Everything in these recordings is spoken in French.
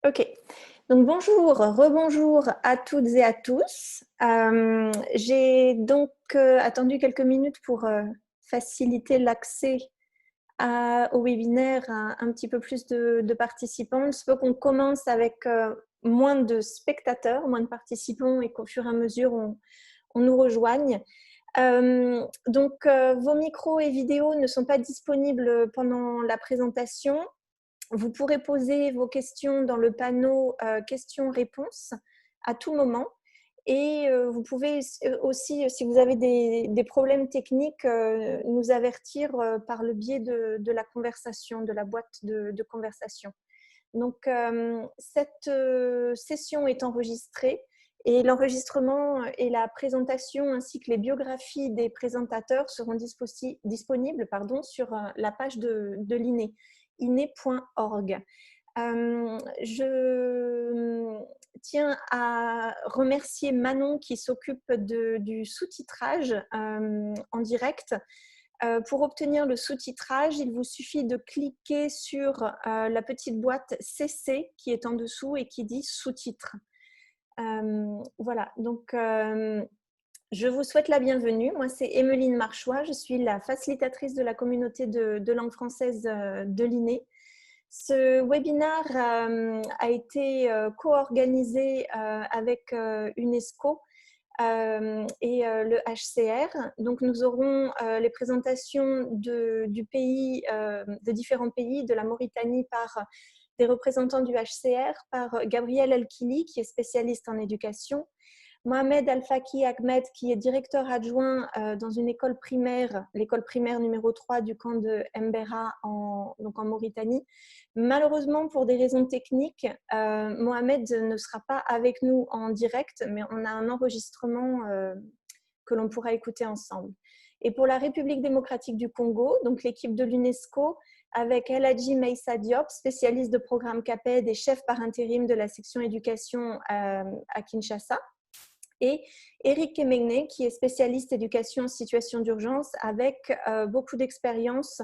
Ok, donc bonjour, rebonjour à toutes et à tous. J'ai donc attendu quelques minutes pour faciliter l'accès au webinaire à un petit peu plus de participants. Il se peut qu'on commence avec moins de spectateurs, moins de participants et qu'au fur et à mesure on nous rejoigne. Vos micros et vidéos ne sont pas disponibles pendant la présentation. Vous pourrez poser vos questions dans le panneau questions-réponses à tout moment. Et vous pouvez aussi, si vous avez des problèmes techniques, nous avertir par le biais de la conversation, de la boîte de conversation. Donc, cette session est enregistrée et l'enregistrement et la présentation ainsi que les biographies des présentateurs seront disponibles sur la page de l'INE, ine.org. Je tiens à remercier Manon qui s'occupe du sous-titrage en direct. Pour obtenir le sous-titrage, il vous suffit de cliquer sur la petite boîte CC qui est en dessous et qui dit sous-titres. Voilà, donc je vous souhaite la bienvenue. Moi, c'est Emeline Marchois, je suis la facilitatrice de la communauté de langue française de l'INE. Ce webinaire a été co-organisé avec UNESCO et le HCR. Donc, nous aurons les présentations de différents pays, de la Mauritanie par des représentants du HCR, par Gabriel Elkili, qui est spécialiste en éducation, Mohamed Al-Faki Ahmed, qui est directeur adjoint dans une école primaire, l'école primaire numéro 3 du camp de Mbera, donc en Mauritanie. Malheureusement, pour des raisons techniques, Mohamed ne sera pas avec nous en direct, mais on a un enregistrement que l'on pourra écouter ensemble. Et pour la République démocratique du Congo, donc l'équipe de l'UNESCO, avec El Hadji Meissa Diop, spécialiste de programme CAPED et chef par intérim de la section éducation à Kinshasa, et Eric Kemegne, qui est spécialiste éducation en situation d'urgence avec beaucoup d'expérience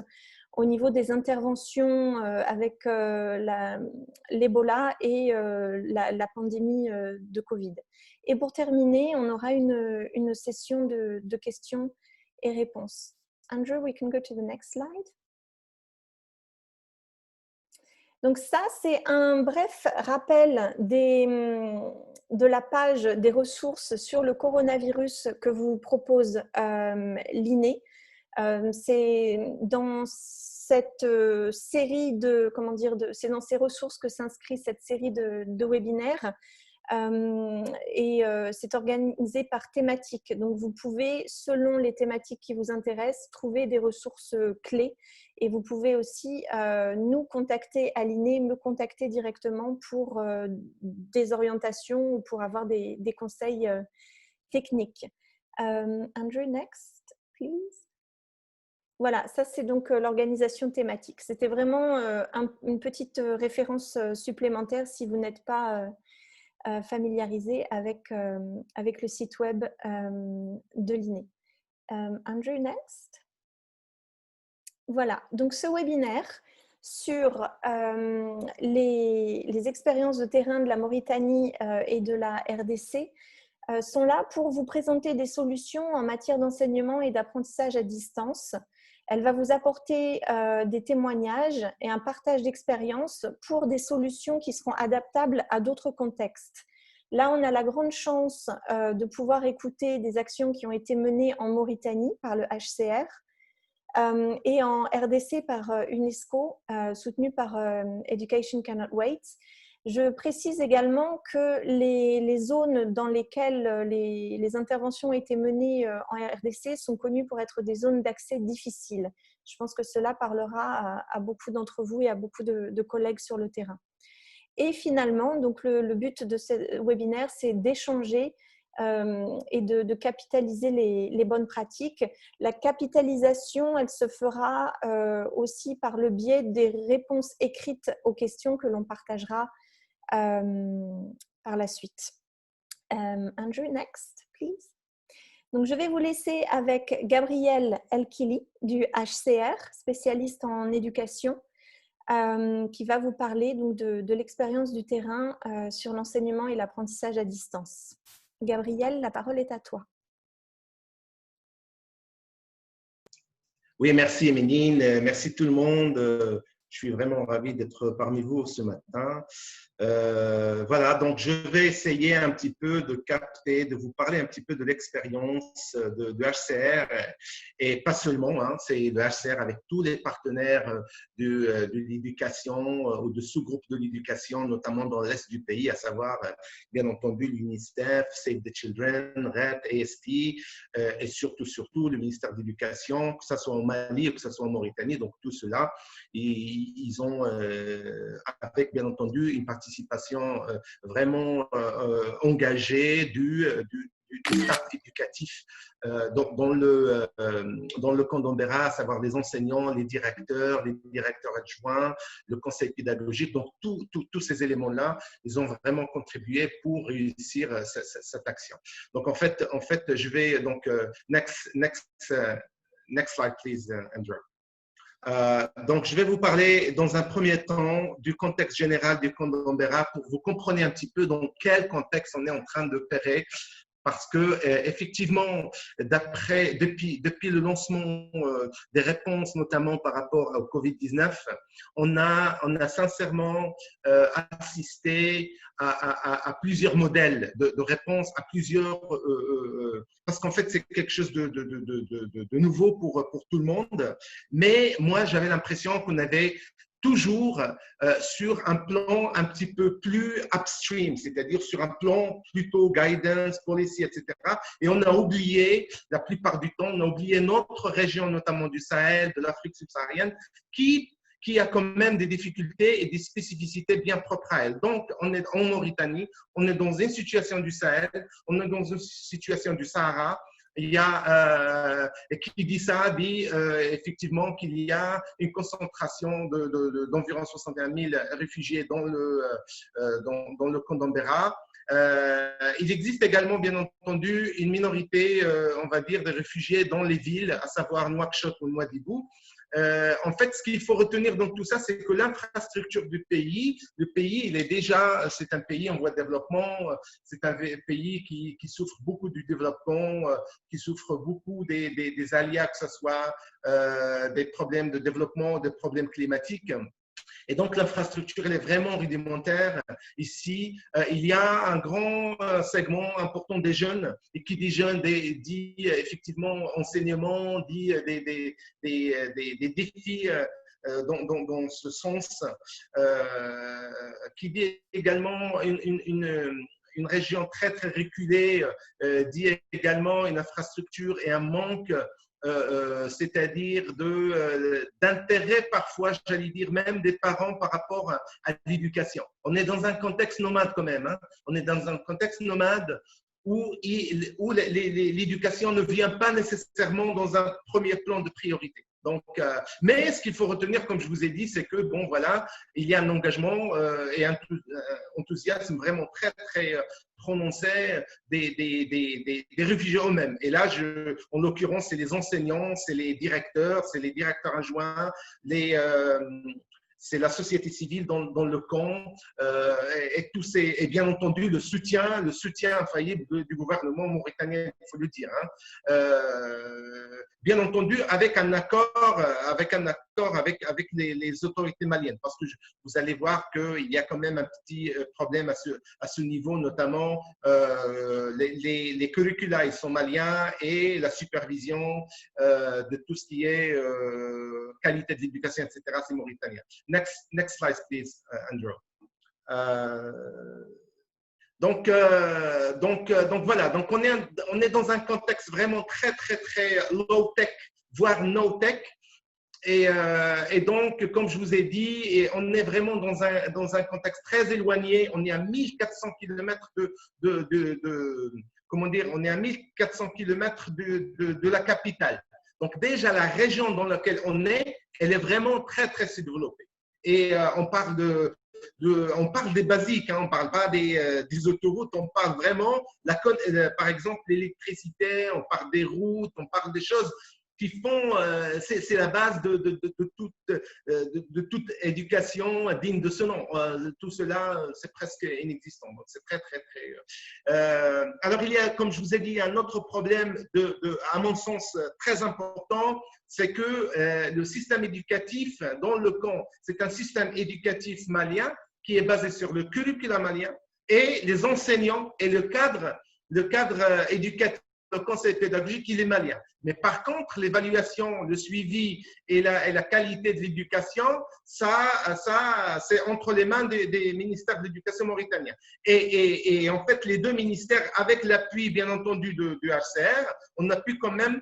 au niveau des interventions avec l'Ebola et la pandémie de Covid. Et pour terminer, on aura une session de questions et réponses. Andrew, we can go to the next slide. Donc ça, c'est un bref rappel de la page des ressources sur le coronavirus que vous propose l'INE. C'est dans cette série c'est dans ces ressources que s'inscrit cette série de webinaires. C'est organisé par thématique. Donc, vous pouvez, selon les thématiques qui vous intéressent, trouver des ressources clés. Et vous pouvez aussi nous contacter à l'INE, me contacter directement pour des orientations ou pour avoir des conseils techniques. Andrew, next, please. Voilà, ça c'est donc l'organisation thématique. C'était vraiment une petite référence supplémentaire si vous n'êtes pas familiarisé avec le site web de l'INE. Andrew, next. Voilà, donc ce webinaire sur les expériences de terrain de la Mauritanie et de la RDC sont là pour vous présenter des solutions en matière d'enseignement et d'apprentissage à distance. Elle va vous apporter des témoignages et un partage d'expériences pour des solutions qui seront adaptables à d'autres contextes. Là, on a la grande chance de pouvoir écouter des actions qui ont été menées en Mauritanie par le HCR et en RDC par UNESCO, soutenu par Education Cannot Wait. Je précise également que les zones dans lesquelles les interventions ont été menées en RDC sont connues pour être des zones d'accès difficiles. Je pense que cela parlera à beaucoup d'entre vous et à beaucoup de collègues sur le terrain. Et finalement, donc le but de ce webinaire, c'est d'échanger et de capitaliser les bonnes pratiques. La capitalisation, elle se fera aussi par le biais des réponses écrites aux questions que l'on partagera par la suite. Andrew, next, please. Donc, je vais vous laisser avec Gabriel Elkili du HCR, spécialiste en éducation. qui va vous parler donc, de l'expérience du terrain sur l'enseignement et l'apprentissage à distance. Gabriel, la parole est à toi. Oui, merci Emeline, merci tout le monde. Je suis vraiment ravi d'être parmi vous ce matin. Voilà, donc je vais essayer un petit peu de capter, de vous parler un petit peu de l'expérience de HCR et pas seulement, hein, c'est le HCR avec tous les partenaires de l'éducation ou de sous-groupes de l'éducation, notamment dans l'Est du pays, à savoir bien entendu l'UNICEF, Save the Children, RED, AST et surtout le ministère de l'Éducation, que ce soit au Mali ou que ce soit en Mauritanie. Donc tout cela, ils ont avec bien entendu une participation vraiment engagée du staff éducatif dans le camp d'Ambera, à savoir les enseignants, les directeurs adjoints, le conseil pédagogique. Donc, tous ces éléments-là, ils ont vraiment contribué pour réussir cette action. Donc, en fait, je vais donc next slide, please, Andrew. Donc, je vais vous parler dans un premier temps du contexte général du camp d'Ambera pour que vous compreniez un petit peu dans quel contexte on est en train d'opérer. Parce que effectivement, depuis le lancement des réponses, notamment par rapport au Covid-19, on a sincèrement assisté à plusieurs modèles de réponses, à plusieurs parce qu'en fait c'est quelque chose de nouveau pour tout le monde. Mais moi j'avais l'impression qu'on avait toujours sur un plan un petit peu plus upstream, c'est-à-dire sur un plan plutôt guidance, policy, etc. Et on a oublié, la plupart du temps, on a oublié notre région, notamment du Sahel, de l'Afrique subsaharienne, qui a quand même des difficultés et des spécificités bien propres à elle. Donc, on est en Mauritanie, on est dans une situation du Sahel, on est dans une situation du Sahara. Il y a, qui dit ça, dit effectivement qu'il y a une concentration d'environ 61 000 réfugiés dans le camp d'Ambera. Il existe également, bien entendu, une minorité, on va dire, de réfugiés dans les villes, à savoir Nouakchott ou Nouadhibou. En fait, ce qu'il faut retenir dans tout ça, c'est que l'infrastructure du pays, c'est un pays en voie de développement, c'est un pays qui souffre beaucoup du développement, qui souffre beaucoup des aléas, que ce soit des problèmes de développement, des problèmes climatiques. Et donc, l'infrastructure, elle est vraiment rudimentaire. Ici, il y a un grand segment important des jeunes. Et qui dit jeunes, dit effectivement enseignement, dit des défis dans ce sens, qui dit également une région très, très reculée, dit également une infrastructure et un manque c'est-à-dire d'intérêt parfois, j'allais dire même des parents par rapport à l'éducation. On est dans un contexte nomade quand même, hein. On est dans un contexte nomade où l'éducation ne vient pas nécessairement dans un premier plan de priorité. Donc, mais ce qu'il faut retenir, comme je vous ai dit, c'est que bon, voilà, il y a un engagement et un enthousiasme vraiment très, très prononcé des réfugiés eux-mêmes. Et là, en l'occurrence, c'est les enseignants, c'est les directeurs adjoints, c'est la société civile dans le camp et bien entendu le soutien infaillible du gouvernement mauritanien, il faut le dire. Hein. Bien entendu avec un accord avec les autorités maliennes, parce que vous allez voir qu'il y a quand même un petit problème à ce niveau, notamment les curricula, ils sont maliens et la supervision de tout ce qui est qualité de l'éducation, etc., c'est mauritanien. Next slide, please, Andrew. Donc voilà, donc on est dans un contexte vraiment très, très, très low-tech, voire no-tech. Et donc, comme je vous ai dit, on est vraiment dans un contexte très éloigné. On est à 1400 km comment dire, on est à 1400 km de la capitale. Donc déjà, la région dans laquelle on est, elle est vraiment très, très sous-développée. Et on parle des basiques, hein, on ne parle pas des autoroutes, on parle vraiment, par exemple, l'électricité, on parle des routes, on parle des choses qui font, c'est la base de toute éducation digne de ce nom. Tout cela, c'est presque inexistant. Donc, c'est très, très, très… alors, il y a, comme je vous ai dit, un autre problème, à mon sens, très important, c'est que le système éducatif dans le camp, c'est un système éducatif malien qui est basé sur le curriculum malien et les enseignants et le cadre éducatif, le conseil pédagogique, il est malien. Mais par contre, l'évaluation, le suivi et la qualité de l'éducation, ça c'est entre les mains des ministères de l'éducation mauritaniens. Et en fait, les deux ministères, avec l'appui, bien entendu, du HCR, on a pu quand même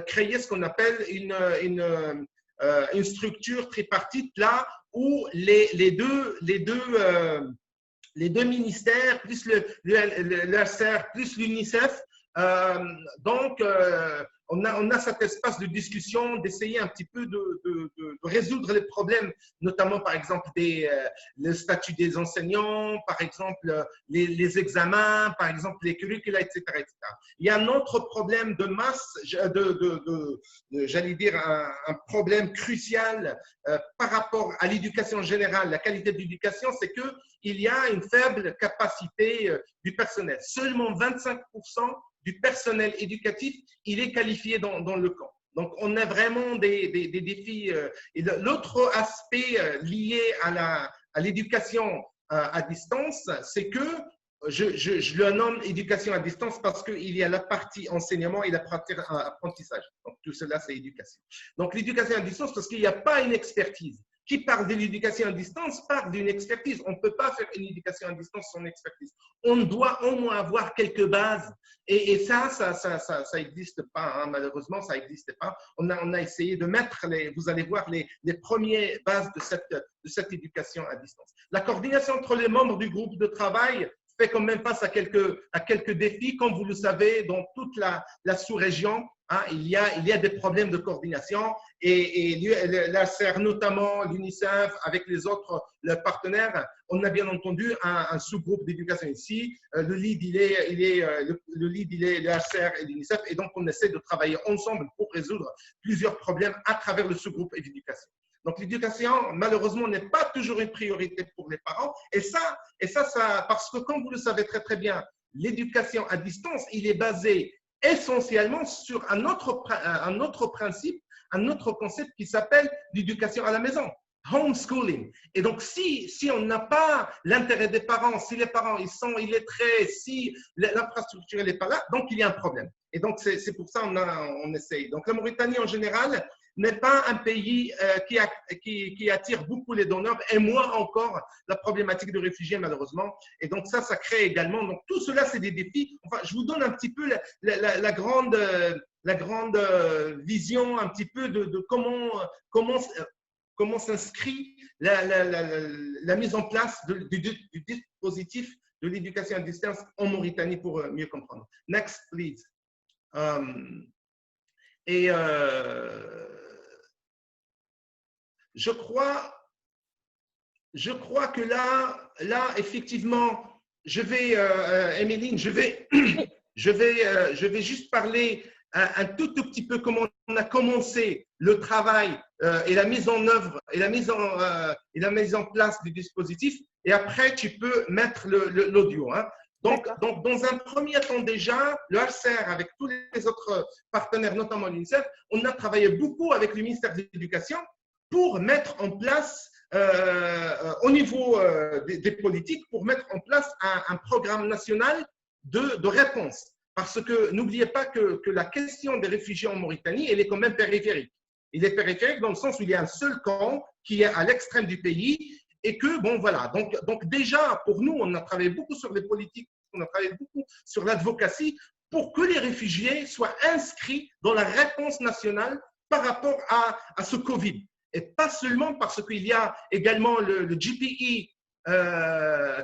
créer ce qu'on appelle une structure tripartite là où les deux ministères, plus le HCR, plus l'UNICEF, on a cet espace de discussion, d'essayer un petit peu de résoudre les problèmes, notamment par exemple le statut des enseignants, par exemple les examens, par exemple les curricula, etc., etc. Il y a un autre problème de masse, j'allais dire un problème crucial par rapport à l'éducation générale, la qualité de l'éducation, c'est qu'il y a une faible capacité du personnel. Seulement 25% du personnel éducatif, il est qualifié dans le camp. Donc, on a vraiment des défis. Et l'autre aspect lié à l'éducation à distance, c'est que je le nomme éducation à distance parce qu'il y a la partie enseignement et la partie apprentissage. Donc, tout cela, c'est éducation. Donc, l'éducation à distance, parce qu'il n'y a pas une expertise. Qui parle de l'éducation à distance parle d'une expertise. On ne peut pas faire une éducation à distance sans expertise. On doit au moins avoir quelques bases. Et ça n'existe pas. Hein. Malheureusement, ça n'existe pas. On a essayé de mettre, vous allez voir, les premières bases de cette éducation à distance. La coordination entre les membres du groupe de travail fait quand même face à quelques défis. Comme vous le savez, dans toute la sous-région, hein, il y a des problèmes de coordination et l'ACR, notamment l'UNICEF, avec les autres partenaires, on a bien entendu un sous-groupe d'éducation ici. Le lead, il est le HCR et l'UNICEF, et donc on essaie de travailler ensemble pour résoudre plusieurs problèmes à travers le sous-groupe d'éducation. Donc, l'éducation, malheureusement, n'est pas toujours une priorité pour les parents. Et ça, parce que comme vous le savez très, très bien, l'éducation à distance, il est basé essentiellement sur un autre principe, un autre concept qui s'appelle l'éducation à la maison, homeschooling. Et donc, si on n'a pas l'intérêt des parents, si les parents ils sont illettrés, si l'infrastructure n'est pas là, donc il y a un problème. Et donc, c'est pour ça on essaye. Donc, la Mauritanie en général n'est pas un pays qui attire beaucoup les donneurs, et moins encore la problématique de réfugiés, malheureusement. Et donc, ça crée également. Donc, tout cela, c'est des défis. Enfin, je vous donne un petit peu la grande vision, un petit peu de comment s'inscrit la mise en place du dispositif de l'éducation à distance en Mauritanie pour mieux comprendre. Next, please. Je crois que là, effectivement, Emeline, je vais juste parler un tout petit peu comment on a commencé le travail et la mise en œuvre et la mise en place du dispositif. Et après, tu peux mettre l'audio. Hein. Donc, dans un premier temps déjà, le HCR, avec tous les autres partenaires, notamment l'UNICEF, on a travaillé beaucoup avec le ministère de l'Éducation pour mettre en place, au niveau des politiques, pour mettre en place un programme national de réponse. Parce que n'oubliez pas que la question des réfugiés en Mauritanie, elle est quand même périphérique. Il est périphérique dans le sens où il y a un seul camp qui est à l'extrême du pays et que, bon, voilà. Donc déjà, pour nous, on a travaillé beaucoup sur les politiques, on a travaillé beaucoup sur l'advocacy pour que les réfugiés soient inscrits dans la réponse nationale par rapport à ce Covid. Et pas seulement parce qu'il y a également le GPE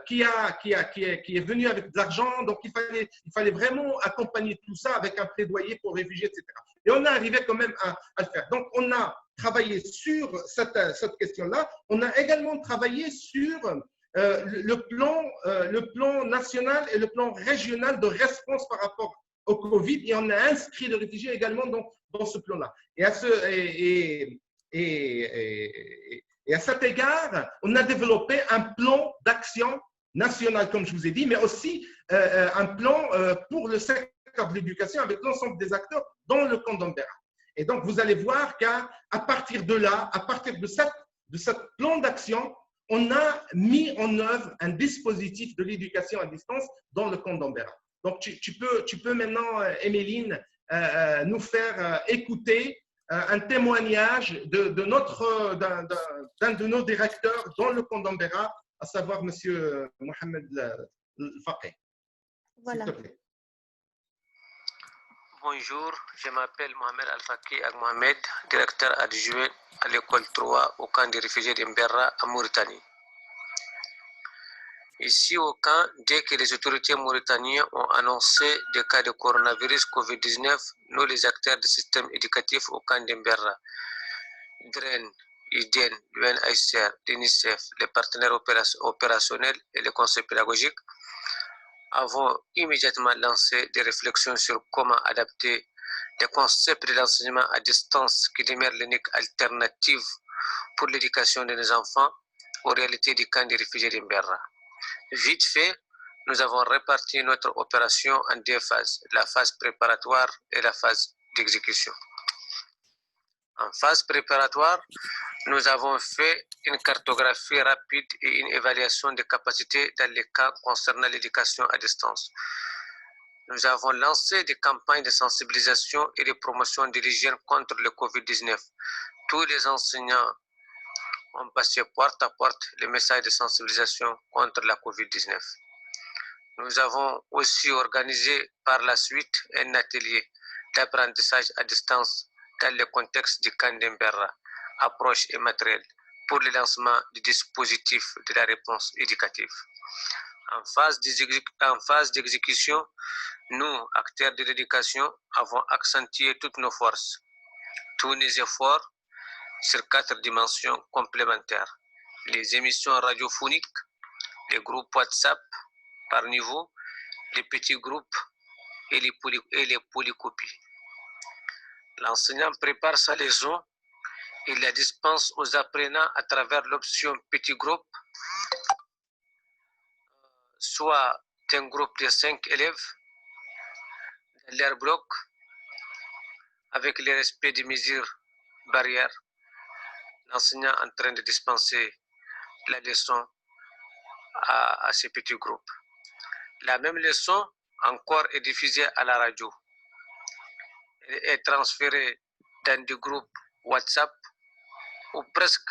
qui est venu avec de l'argent. Donc, il fallait vraiment accompagner tout ça avec un plaidoyer pour les réfugiés, etc. Et on est arrivé quand même à le faire. Donc, on a travaillé sur cette question-là. On a également travaillé sur le plan national et le plan régional de réponse par rapport au Covid et on a inscrit les réfugiés également dans ce plan-là. Et à cet égard, on a développé un plan d'action national, comme je vous ai dit, mais aussi un plan pour le secteur de l'éducation avec l'ensemble des acteurs dans le camp d'Ambera. Et donc, vous allez voir qu'à partir de là, à partir de ce plan d'action, on a mis en œuvre un dispositif de l'éducation à distance dans le camp d'Ambera. Donc, tu peux maintenant, Emeline, nous faire écouter un témoignage d'un de nos directeurs dans le camp d'Ambera, à savoir M. Mohamed Faqih. Voilà. S'il te plaît. Bonjour, je m'appelle Mohamed Al-Faqih Mohamed, directeur adjoint à l'école 3 au camp des réfugiés d'Mbera en Mauritanie. Ici au camp, dès que les autorités mauritaniennes ont annoncé des cas de coronavirus Covid-19, nous les acteurs du système éducatif au camp d'Mbera, DREN, IDEN, l'UNHCR, l'UNICEF, les partenaires opérationnels et les conseils pédagogiques, avons immédiatement lancé des réflexions sur comment adapter les concepts de l'enseignement à distance qui demeurent l'unique alternative pour l'éducation de nos enfants aux réalités du camp des réfugiés d'Mbera. Vite fait, nous avons réparti notre opération en deux phases, la phase préparatoire et la phase d'exécution. En phase préparatoire, nous avons fait une cartographie rapide et une évaluation des capacités dans les cas concernant l'éducation à distance. Nous avons lancé des campagnes de sensibilisation et de promotion de l'hygiène contre le Covid-19. Tous les enseignants ont passé porte à porte les messages de sensibilisation contre la Covid-19. Nous avons aussi organisé par la suite un atelier d'apprentissage à distance dans le contexte du camp d'Mbera, approche et matériel pour le lancement du dispositif de la réponse éducative. En phase d'exécution, nous, acteurs de l'éducation, avons accentué toutes nos forces, tous nos efforts sur 4 dimensions complémentaires. Les émissions radiophoniques, les groupes WhatsApp par niveau, les petits groupes et les polycopies. L'enseignant prépare sa leçon et la dispense aux apprenants à travers l'option petit groupe, soit un groupe de 5 élèves dans leur bloc avec le respect des mesures barrières. L'enseignant en train de dispenser la leçon à ces petits groupes. La même leçon encore est diffusée à la radio. Elle est transférée dans des groupes WhatsApp où presque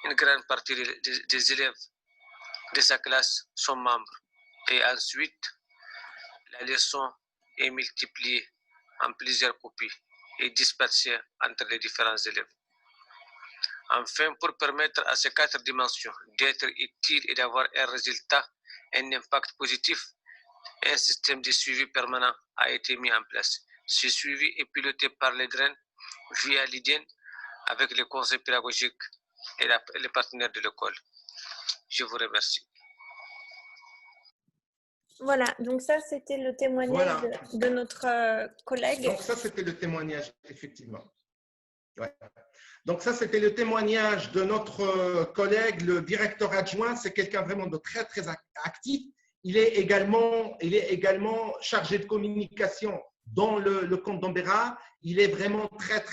une grande partie des élèves de sa classe sont membres. Et ensuite, la leçon est multipliée en plusieurs copies et dispatchée entre les différents élèves. Enfin, pour permettre à ces 4 dimensions d'être utiles et d'avoir un résultat, un impact positif, un système de suivi permanent a été mis en place. Ce suivi est piloté par les DREN via l'IDEN avec les conseils pédagogiques et les partenaires de l'école. Je vous remercie. Voilà, donc ça c'était le témoignage de notre collègue. Donc ça c'était le témoignage, effectivement. Ouais. Donc ça c'était le témoignage de notre collègue, le directeur adjoint. C'est quelqu'un vraiment de très très actif. Il est également chargé de communication dans le camp d'Ambera. Il est vraiment très.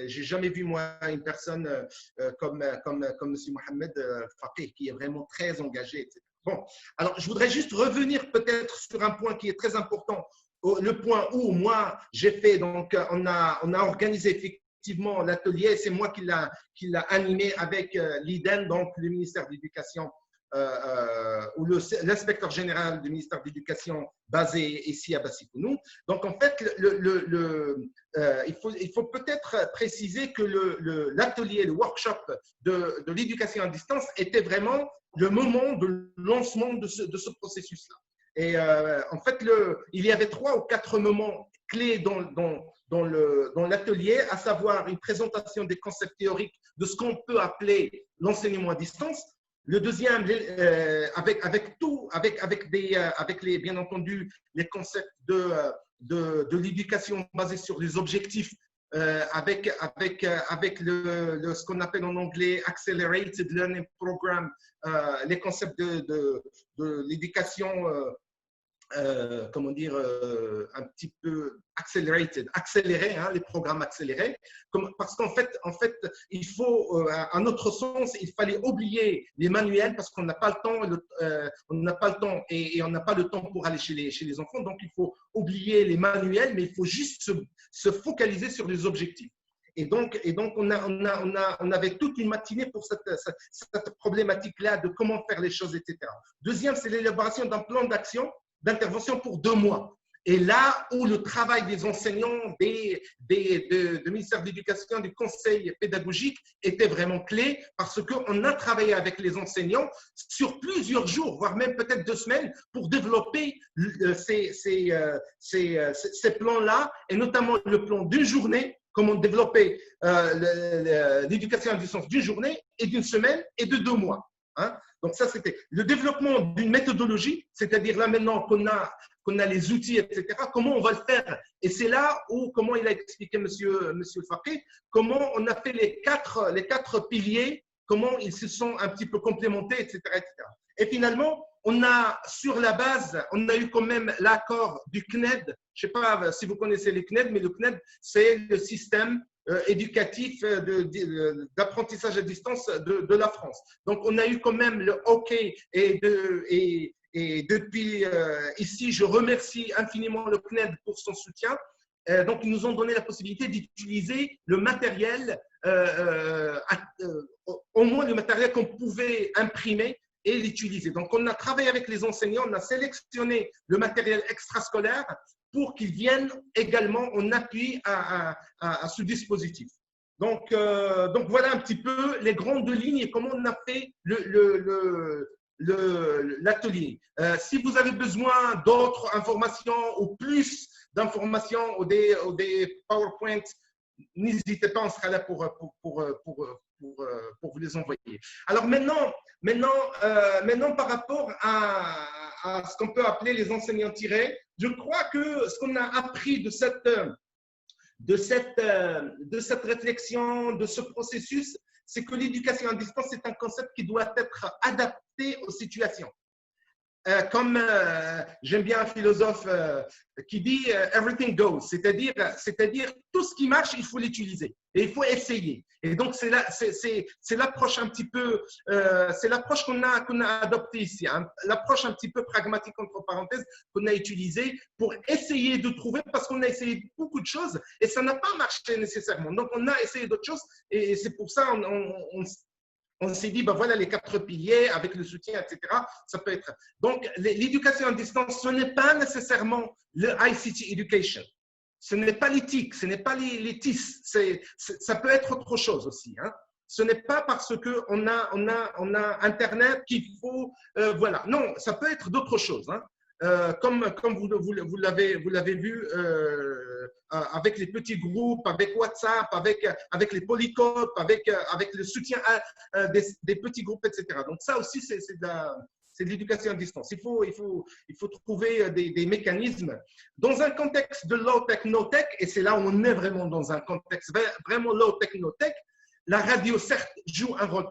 J'ai jamais vu moi une personne comme M. Mohamed Faqih qui est vraiment très engagé, etc. Bon, alors je voudrais juste revenir peut-être sur un point qui est très important. Le point où moi j'ai fait, donc on a organisé effectivement l'atelier. C'est moi qui l'a animé avec l'IDEN, donc le ministère de l'Éducation. Ou l'inspecteur général du ministère de l'Éducation basé ici à Bassikonou. Donc, en fait, il faut peut-être préciser que l'atelier, le workshop de l'éducation à distance était vraiment le moment de lancement de ce processus-là. Et en fait, il y avait 3 ou 4 moments clés dans l'atelier, à savoir une présentation des concepts théoriques de ce qu'on peut appeler l'enseignement à distance. Le deuxième, avec les, bien entendu, les concepts de l'éducation basée sur les objectifs, avec ce qu'on appelle en anglais Accelerated Learning Program, les concepts de l'éducation, comment dire, un petit peu accéléré, hein, les programmes accélérés, parce qu'en fait, il faut, à notre sens, il fallait oublier les manuels parce qu'on n'a pas le temps, on n'a pas le temps et on n'a pas le temps pour aller chez les enfants, donc il faut oublier les manuels, mais il faut juste se focaliser sur les objectifs. Et donc on avait toute une matinée pour cette problématique-là de comment faire les choses, etc. Deuxième, c'est l'élaboration d'un plan d'action d'intervention pour 2 mois. Et là où le travail des enseignants, du ministère de l'Éducation, du conseil pédagogique était vraiment clé parce qu'on a travaillé avec les enseignants sur plusieurs jours, voire même peut-être 2 semaines pour développer ces plans-là et notamment le plan d'une journée, comment développer l'éducation à distance d'une journée et d'une semaine et de 2 mois. Hein? Donc ça, c'était le développement d'une méthodologie, c'est-à-dire là maintenant qu'on a les outils, etc., comment on va le faire? Et c'est là où, comment il a expliqué monsieur Faqih, comment on a fait les quatre piliers, comment ils se sont un petit peu complémentés, etc., etc. Et finalement, on a, sur la base, on a eu quand même l'accord du CNED. Je ne sais pas si vous connaissez le CNED, mais le CNED, c'est le système éducatif d'apprentissage à distance de la France. Donc, on a eu quand même le OK et depuis ici, je remercie infiniment le CNED pour son soutien. Donc, ils nous ont donné la possibilité d'utiliser le matériel, au moins le matériel qu'on pouvait imprimer et l'utiliser. Donc, on a travaillé avec les enseignants, on a sélectionné le matériel extrascolaire pour qu'ils viennent également en appui à ce dispositif. Donc, voilà un petit peu les grandes lignes et comment on a fait l'atelier. Si vous avez besoin d'autres informations ou plus d'informations ou des PowerPoint, n'hésitez pas, on sera là pour vous les envoyer. Alors maintenant par rapport à ce qu'on peut appeler les enseignants tirés, je crois que ce qu'on a appris de cette réflexion, de ce processus, c'est que l'éducation à distance est un concept qui doit être adapté aux situations. Comme j'aime bien un philosophe qui dit everything goes, c'est-à-dire tout ce qui marche, il faut l'utiliser et il faut essayer. Et donc c'est l'approche un petit peu, c'est l'approche qu'on a adoptée ici, hein, l'approche un petit peu pragmatique entre parenthèses qu'on a utilisée pour essayer de trouver, parce qu'on a essayé beaucoup de choses et ça n'a pas marché nécessairement. Donc on a essayé d'autres choses et c'est pour ça on s'est dit, ben voilà les 4 piliers avec le soutien, etc. Ça peut être. Donc, l'éducation à distance, ce n'est pas nécessairement le ICT Education. Ce n'est pas l'éthique, ce n'est pas les TIS. Ça peut être autre chose aussi. Hein. Ce n'est pas parce qu'on a Internet qu'il faut… voilà. Non, ça peut être d'autres choses. Hein. Comme vous l'avez vu avec les petits groupes, avec WhatsApp, avec les polycopes, avec le soutien des petits groupes, etc. Donc ça aussi, c'est de l'éducation à distance. Il faut trouver des mécanismes. Dans un contexte de low-tech, no-tech, et c'est là où on est vraiment dans un contexte vraiment low-tech, no-tech, la radio, certes, joue un rôle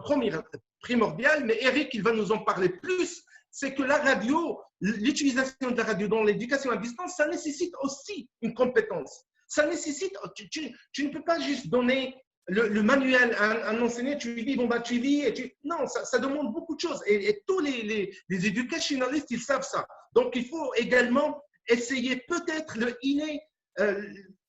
primordial, mais Eric, il va nous en parler plus. C'est que la radio, l'utilisation de la radio dans l'éducation à distance, ça nécessite aussi une compétence. Ça nécessite, tu ne peux pas juste donner le manuel à un enseignant, tu lui dis, bon, bah, tu lis, non, ça demande beaucoup de choses. Et tous les educationalistes, ils savent ça. Donc, il faut également essayer peut-être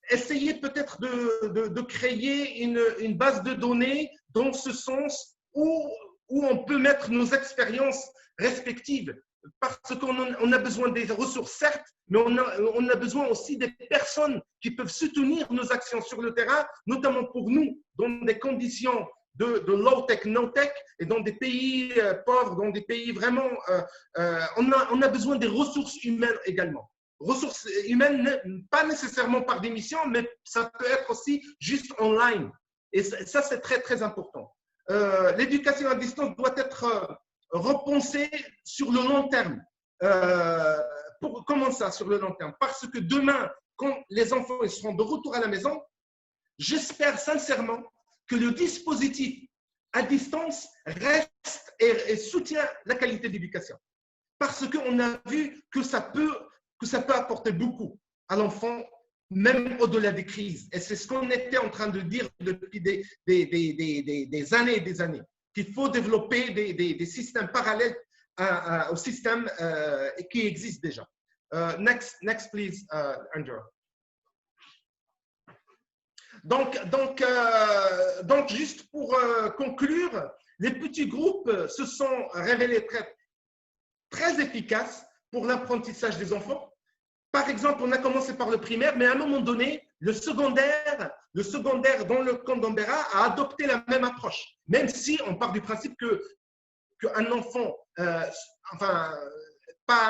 essayer peut-être de créer une base de données dans ce sens où on peut mettre nos expériences respectives, parce qu'on a besoin des ressources, certes, mais on a besoin aussi des personnes qui peuvent soutenir nos actions sur le terrain, notamment pour nous, dans des conditions de low-tech, no-tech, et dans des pays pauvres, dans des pays vraiment… on a besoin des ressources humaines également. Ressources humaines, pas nécessairement par démission, mais ça peut être aussi juste online. Et ça, c'est très, très important. L'éducation à distance doit être repenser sur le long terme. Comment ça, sur le long terme? Parce que demain, quand les enfants ils seront de retour à la maison, j'espère sincèrement que le dispositif à distance reste et soutient la qualité d'éducation. Parce qu'on a vu que ça peut apporter beaucoup à l'enfant, même au-delà des crises. Et c'est ce qu'on était en train de dire depuis des années et des années, qu'il faut développer des systèmes parallèles au système qui existe déjà. Next please, Andrew. Donc, juste pour conclure, les petits groupes se sont révélés très efficaces pour l'apprentissage des enfants. Par exemple, on a commencé par le primaire, mais à un moment donné, le secondaire dans le camp d'Ambera a adopté la même approche. Même si on part du principe qu'un enfant, pas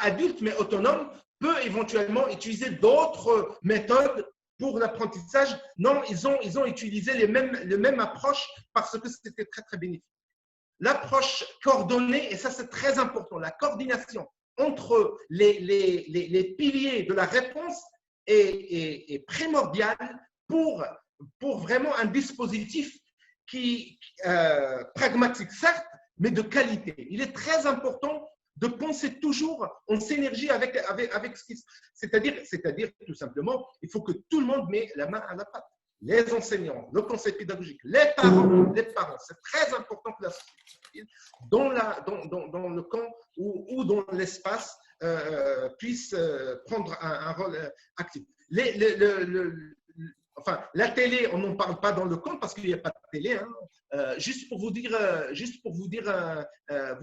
adulte, mais autonome, peut éventuellement utiliser d'autres méthodes pour l'apprentissage. Non, ils ont utilisé les mêmes approches parce que c'était très bénéfique. L'approche coordonnée, et ça c'est très important, la coordination entre les piliers de la réponse est primordiale pour vraiment un dispositif pragmatique, certes, mais de qualité. Il est très important de penser toujours en synergie avec ce qui… C'est-à-dire tout simplement, il faut que tout le monde mette la main à la pâte. Les enseignants, le conseil pédagogique, les parents, c'est très important que la société dans le camp ou dans l'espace puisse prendre un rôle actif. La télé, on n'en parle pas dans le camp parce qu'il n'y a pas de télé. Juste pour vous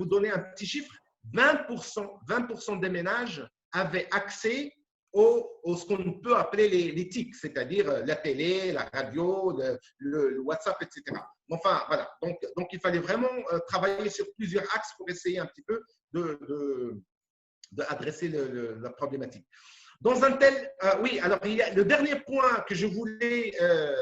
donner un petit chiffre, 20% des ménages avaient accès ce qu'on peut appeler les TIC, c'est-à-dire la télé, la radio, le WhatsApp, etc. Enfin, voilà. Donc, il fallait vraiment travailler sur plusieurs axes pour essayer un petit peu d'adresser la problématique. Dans un tel… oui, alors il y a le dernier point que je voulais,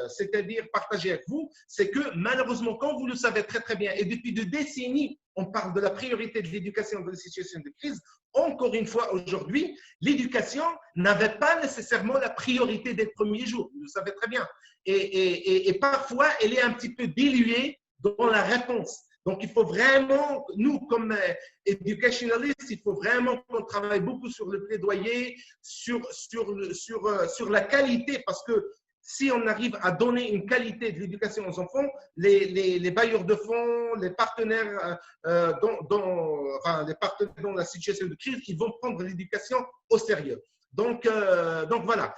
c'est-à-dire partager avec vous, c'est que malheureusement, comme vous le savez très bien, et depuis des décennies, on parle de la priorité de l'éducation dans les situations de crise, encore une fois aujourd'hui, l'éducation n'avait pas nécessairement la priorité des premiers jours, vous le savez très bien. Et parfois, elle est un petit peu diluée dans la réponse. Donc, il faut vraiment, nous, comme educationalistes, il faut vraiment qu'on travaille beaucoup sur le plaidoyer, sur la qualité, parce que si on arrive à donner une qualité de l'éducation aux enfants, les bailleurs de fonds, les partenaires les partenaires dans la situation de crise, ils vont prendre l'éducation au sérieux. Donc voilà.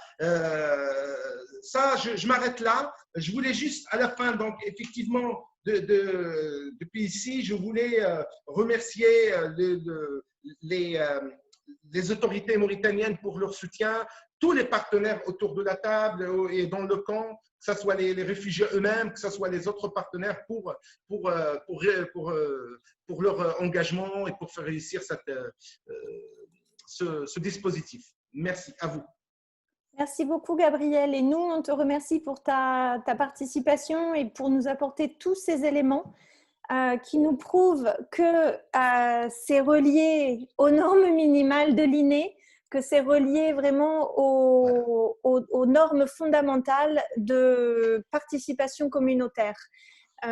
Ça, je m'arrête là. Je voulais juste à la fin, donc effectivement, depuis ici, je voulais remercier les autorités mauritaniennes pour leur soutien, tous les partenaires autour de la table et dans le camp, que ce soit les réfugiés eux-mêmes, que ce soit les autres partenaires pour leur engagement et pour faire réussir ce dispositif. Merci à vous. Merci beaucoup, Gabriel. Et nous, on te remercie pour ta participation et pour nous apporter tous ces éléments qui nous prouvent que c'est relié aux normes minimales de l'INE, que c'est relié vraiment aux normes fondamentales de participation communautaire.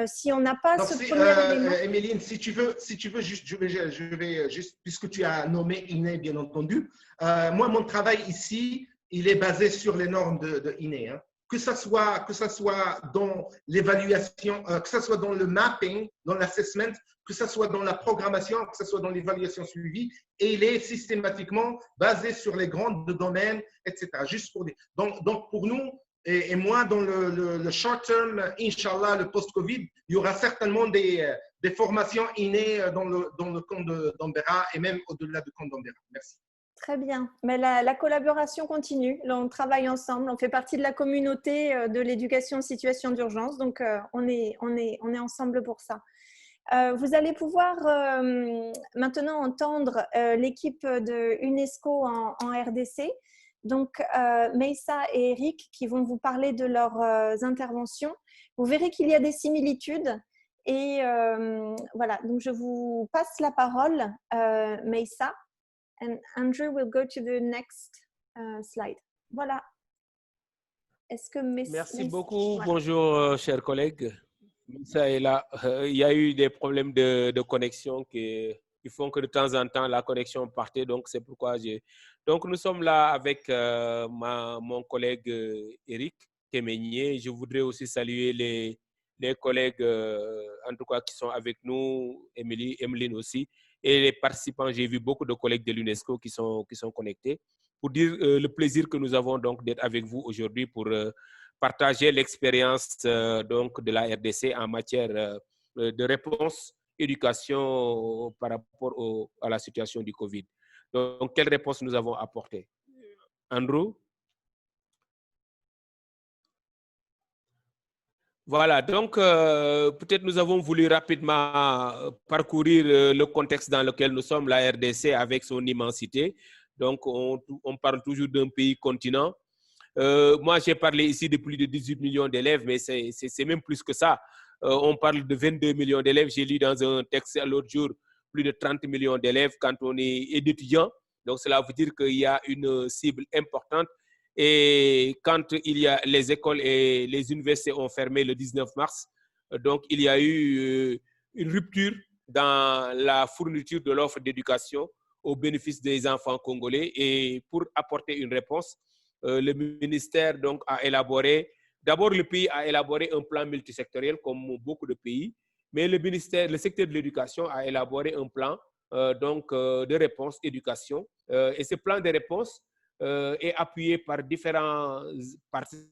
Si on n'a pas ce premier élément… Emeline, si tu veux, juste, je vais juste, puisque tu as nommé INE, bien entendu, moi, mon travail ici, il est basé sur les normes de INE. Hein. Que ce soit dans l'évaluation, que ce soit dans le mapping, dans l'assessment, que ce soit dans la programmation, que ce soit dans l'évaluation suivie, et il est systématiquement basé sur les grands domaines, etc. Juste pour dire. Donc pour nous, et moi, dans le short term, Inch'Allah, le post-Covid, il y aura certainement des formations INE dans le camp d'Ambera et même au-delà du camp d'Ambera. Merci. Très bien. Mais la collaboration continue. Là, on travaille ensemble. On fait partie de la communauté de l'éducation en situation d'urgence. Donc, on est ensemble pour ça. Vous allez pouvoir maintenant entendre l'équipe de UNESCO en RDC. Donc, Meissa et Eric qui vont vous parler de leurs interventions. Vous verrez qu'il y a des similitudes Et voilà, donc je vous passe la parole, Meissa. And Andrew will go to the next slide. Voilà. Est-ce que Merci beaucoup. Ouais. Bonjour, chers collègues. Ça est là. Il y a eu des problèmes de connexion qui font que de temps en temps, la connexion partait. Donc, c'est pourquoi j'ai... Donc, nous sommes là avec mon collègue Eric Kemeigné. Je voudrais aussi saluer les collègues, en tout cas, qui sont avec nous, Emeline aussi, et les participants. J'ai vu beaucoup de collègues de l'UNESCO qui sont connectés pour dire le plaisir que nous avons donc d'être avec vous aujourd'hui pour partager l'expérience donc de la RDC en matière de réponse éducation par rapport à la situation du Covid. Donc, quelle réponse nous avons apportée? Andrew? Voilà, donc peut-être nous avons voulu rapidement parcourir le contexte dans lequel nous sommes, la RDC avec son immensité. Donc, on parle toujours d'un pays continent. Moi, j'ai parlé ici de plus de 18 millions d'élèves, mais c'est même plus que ça. On parle de 22 millions d'élèves. J'ai lu dans un texte l'autre jour plus de 30 millions d'élèves quand on est étudiant. Donc, cela veut dire qu'il y a une cible importante. Et quand il y a les écoles et les universités ont fermé le 19 mars, donc il y a eu une rupture dans la fourniture de l'offre d'éducation au bénéfice des enfants congolais. Et pour apporter une réponse, le ministère donc a élaboré, d'abord le pays a élaboré un plan multisectoriel comme beaucoup de pays, mais le secteur de l'éducation a élaboré un plan de réponse éducation. Et ce plan de réponse est appuyé par différents partenaires,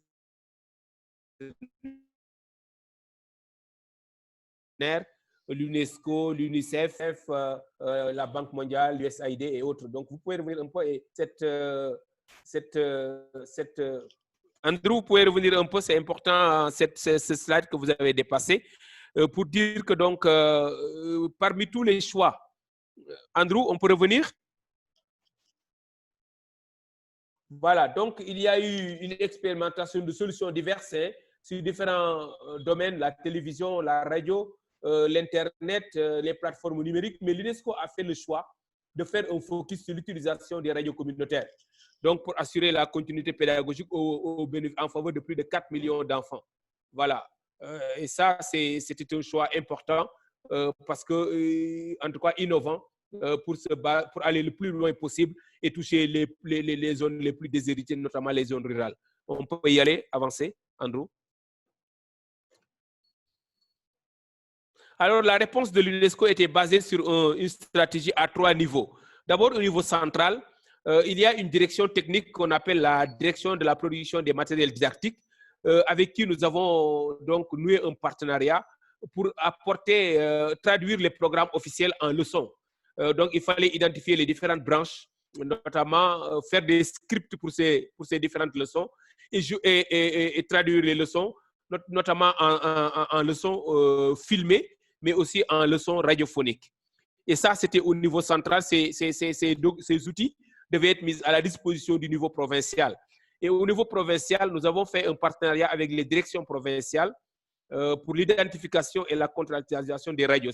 l'UNESCO, l'UNICEF, la Banque mondiale, l'USAID et autres. Donc, vous pouvez revenir un peu et Andrew, vous pouvez revenir un peu, c'est important, ce slide que vous avez dépassé, pour dire que donc, parmi tous les choix, Andrew, on peut revenir? Voilà, donc il y a eu une expérimentation de solutions diverses sur différents domaines, la télévision, la radio, l'Internet, les plateformes numériques, mais l'UNESCO a fait le choix de faire un focus sur l'utilisation des radios communautaires. Donc, pour assurer la continuité pédagogique en faveur de plus de 4 millions d'enfants. Voilà. Et ça, c'était un choix important parce que, en tout cas, innovant pour aller le plus loin possible et toucher les zones les plus déshéritées, notamment les zones rurales. On peut y aller, avancer, Andrew. Alors, la réponse de l'UNESCO était basée sur une stratégie à 3 niveaux. D'abord, au niveau central, il y a une direction technique qu'on appelle la direction de la production des matériels didactiques, avec qui nous avons donc noué un partenariat pour traduire les programmes officiels en leçons. Donc, il fallait identifier les différentes branches, notamment faire des scripts pour ces différentes leçons et traduire les leçons, notamment en leçons filmées, mais aussi en leçons radiophoniques. Et ça, c'était au niveau central. Ces outils devaient être mis à la disposition du niveau provincial. Et au niveau provincial, nous avons fait un partenariat avec les directions provinciales pour l'identification et la contractualisation des radios.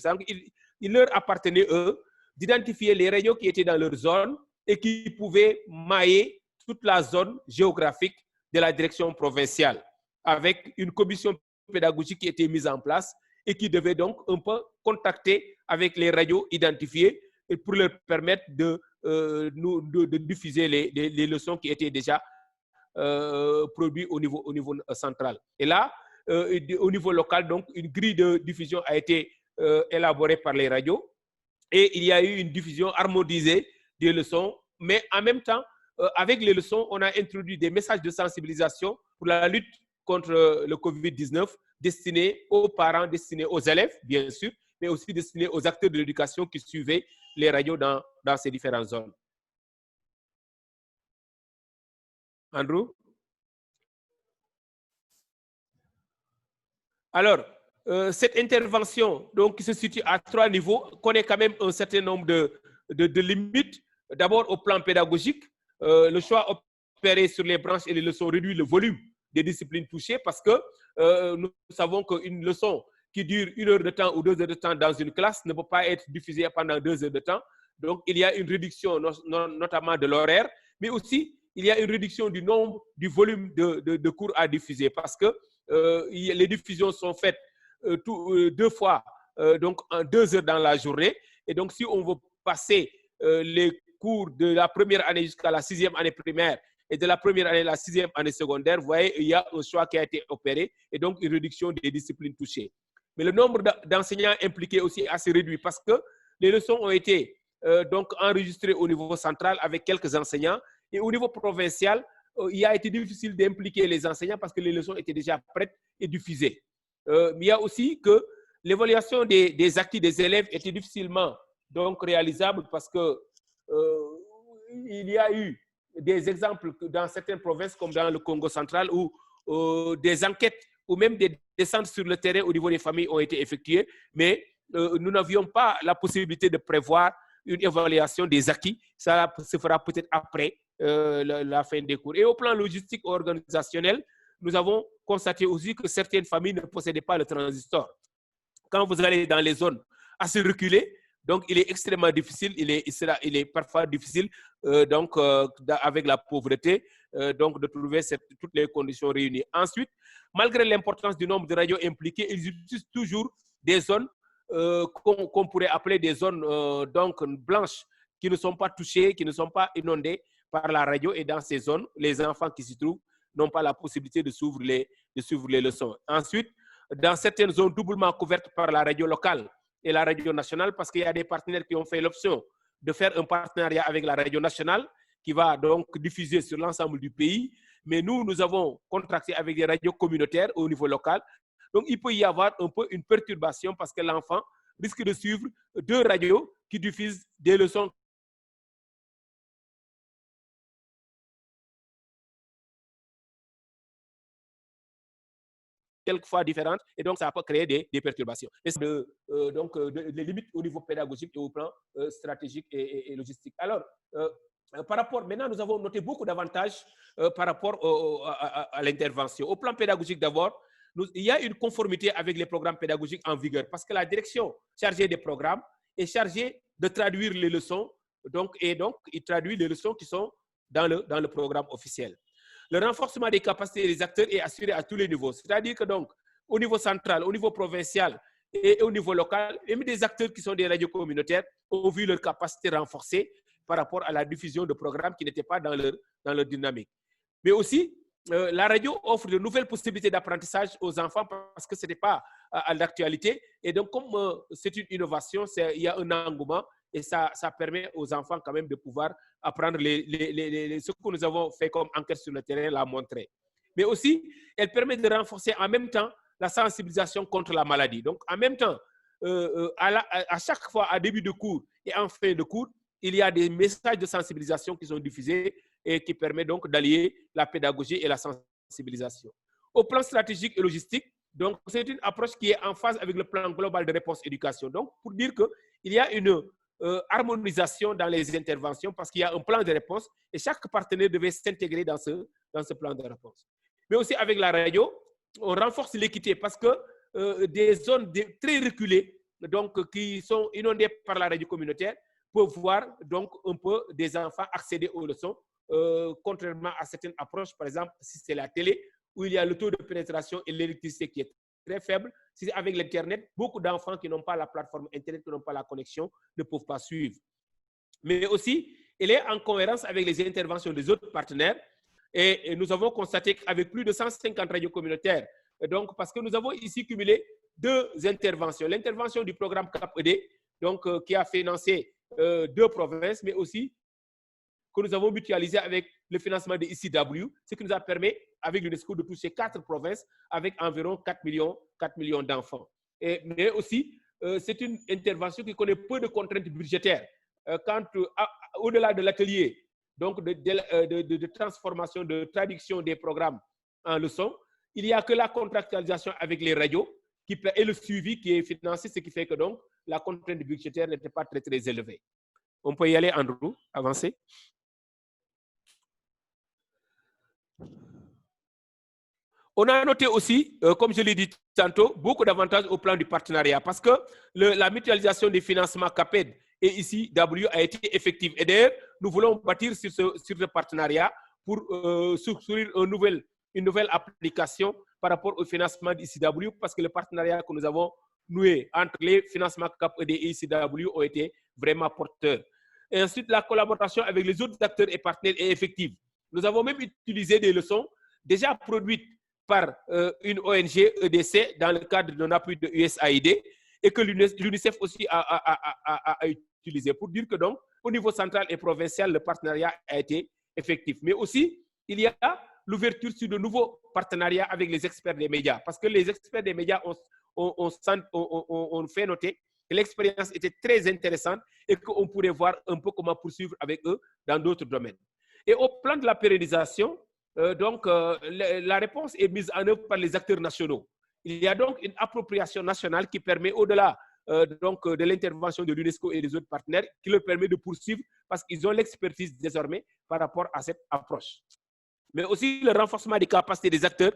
Il leur appartenait, eux, d'identifier les radios qui étaient dans leur zone et qui pouvaient mailler toute la zone géographique de la direction provinciale, avec une commission pédagogique qui était mise en place et qui devait donc un peu contacter avec les radios identifiées et pour leur permettre de diffuser les leçons qui étaient déjà produites au niveau central. Et là, au niveau local, donc, une grille de diffusion a été élaborée par les radios et il y a eu une diffusion harmonisée des leçons, mais en même temps, avec les leçons, on a introduit des messages de sensibilisation pour la lutte contre le Covid-19 destinés aux parents, destinés aux élèves, bien sûr, mais aussi destinés aux acteurs de l'éducation qui suivaient les radios dans ces différentes zones. Andrew? Alors, cette intervention donc, qui se situe à 3 niveaux connaît quand même un certain nombre de limites. D'abord, au plan pédagogique, le choix opéré sur les branches et les leçons réduit le volume des disciplines touchées parce que nous savons qu'une leçon qui dure 1 heure de temps ou 2 heures de temps dans une classe ne peut pas être diffusé pendant 2 heures de temps. Donc, il y a une réduction notamment de l'horaire, mais aussi, il y a une réduction du nombre, du volume de cours à diffuser parce que les diffusions sont faites 2 fois, donc en 2 heures dans la journée. Et donc, si on veut passer les cours de la première année jusqu'à la 6e année primaire et de la première année à la 6e année secondaire, vous voyez, il y a un choix qui a été opéré et donc une réduction des disciplines touchées. Mais le nombre d'enseignants impliqués aussi est assez réduit parce que les leçons ont été donc enregistrées au niveau central avec quelques enseignants et au niveau provincial, il a été difficile d'impliquer les enseignants parce que les leçons étaient déjà prêtes et diffusées. Mais il y a aussi que l'évaluation des acquis des élèves était difficilement donc réalisable parce que il y a eu des exemples dans certaines provinces comme dans le Congo central où des enquêtes ou même des descentes sur le terrain au niveau des familles ont été effectuées, mais nous n'avions pas la possibilité de prévoir une évaluation des acquis. Ça se fera peut-être après la fin des cours. Et au plan logistique et organisationnel, nous avons constaté aussi que certaines familles ne possédaient pas le transistor. Quand vous allez dans les zones assez reculées, donc il est extrêmement difficile, il est parfois difficile avec la pauvreté, donc de trouver toutes les conditions réunies. Ensuite, malgré l'importance du nombre de radios impliquées, ils utilisent toujours des zones qu'on pourrait appeler des zones donc blanches qui ne sont pas touchées, qui ne sont pas inondées par la radio. Et dans ces zones, les enfants qui s'y trouvent n'ont pas la possibilité de suivre les leçons. Ensuite, dans certaines zones doublement couvertes par la radio locale et la radio nationale, parce qu'il y a des partenaires qui ont fait l'option de faire un partenariat avec la radio nationale qui va donc diffuser sur l'ensemble du pays. Mais nous avons contracté avec des radios communautaires au niveau local. Donc, il peut y avoir un peu une perturbation parce que l'enfant risque de suivre 2 radios qui diffusent des leçons quelquefois différentes, et donc ça peut créer des perturbations. Et c'est les limites au niveau pédagogique et au plan stratégique et logistique. Alors, par rapport, maintenant, nous avons noté beaucoup d'avantages par rapport à l'intervention. Au plan pédagogique, d'abord, il y a une conformité avec les programmes pédagogiques en vigueur parce que la direction chargée des programmes est chargée de traduire les leçons, et donc il traduit les leçons qui sont dans le programme officiel. Le renforcement des capacités des acteurs est assuré à tous les niveaux. C'est-à-dire que donc, au niveau central, au niveau provincial et au niveau local, même des acteurs qui sont des radios communautaires ont vu leur capacité renforcée par rapport à la diffusion de programmes qui n'étaient pas dans leur dynamique. Mais aussi, la radio offre de nouvelles possibilités d'apprentissage aux enfants parce que ce n'est pas à l'actualité. Et donc, comme c'est une innovation, il y a un engouement et ça permet aux enfants quand même de pouvoir apprendre ce que nous avons fait comme enquête sur le terrain l'a montré. Mais aussi, elle permet de renforcer en même temps la sensibilisation contre la maladie. Donc, en même temps, à chaque fois, à début de cours et en fin de cours, il y a des messages de sensibilisation qui sont diffusés et qui permettent donc d'allier la pédagogie et la sensibilisation. Au plan stratégique et logistique, donc c'est une approche qui est en phase avec le plan global de réponse éducation. Donc, pour dire qu'il y a une harmonisation dans les interventions parce qu'il y a un plan de réponse et chaque partenaire devait s'intégrer dans ce plan de réponse. Mais aussi avec la radio, on renforce l'équité parce que des zones très reculées, donc qui sont inondées par la radio communautaire, peuvent voir donc un peu des enfants accéder aux leçons, contrairement à certaines approches, par exemple, si c'est la télé, où il y a le taux de pénétration et l'électricité qui est très faible. Si c'est avec l'Internet, beaucoup d'enfants qui n'ont pas la plateforme Internet, qui n'ont pas la connexion, ne peuvent pas suivre. Mais aussi, elle est en cohérence avec les interventions des autres partenaires. Et nous avons constaté qu'avec plus de 150 radios communautaires, donc parce que nous avons ici cumulé 2 interventions. L'intervention du programme CAP-ED, donc qui a financé 2 provinces, mais aussi que nous avons mutualisé avec le financement de ICW, ce qui nous a permis, avec l'UNESCO, de toucher 4 provinces avec environ 4 millions d'enfants. Mais aussi, c'est une intervention qui connaît peu de contraintes budgétaires. Au-delà de l'atelier, donc de transformation, de traduction des programmes en leçons, il n'y a que la contractualisation avec les radios et le suivi qui est financé, ce qui fait que donc la contrainte budgétaire n'était pas très, très élevée. On peut y aller, Andrew, avancer. On a noté aussi, comme je l'ai dit tantôt, beaucoup d'avantages au plan du partenariat parce que la mutualisation des financements CAPED et ici W a été effective. Et d'ailleurs, nous voulons bâtir sur ce partenariat pour souscrire une nouvelle application par rapport au financement d'ICW parce que le partenariat que nous avons noué entre les financements CAPED et ICW ont été vraiment porteurs. Et ensuite, la collaboration avec les autres acteurs et partenaires est effective. Nous avons même utilisé des leçons déjà produites par une ONG EDC dans le cadre d'un appui de USAID et que l'UNICEF aussi a utilisé pour dire que donc, au niveau central et provincial, le partenariat a été effectif. Mais aussi, il y a l'ouverture sur de nouveaux partenariats avec les experts des médias parce que les experts des médias ont fait noter que l'expérience était très intéressante et qu'on pourrait voir un peu comment poursuivre avec eux dans d'autres domaines. Et au plan de la pérennisation, la réponse est mise en œuvre par les acteurs nationaux. Il y a donc une appropriation nationale qui permet, au-delà de l'intervention de l'UNESCO et des autres partenaires, qui leur permet de poursuivre parce qu'ils ont l'expertise désormais par rapport à cette approche. Mais aussi le renforcement des capacités des acteurs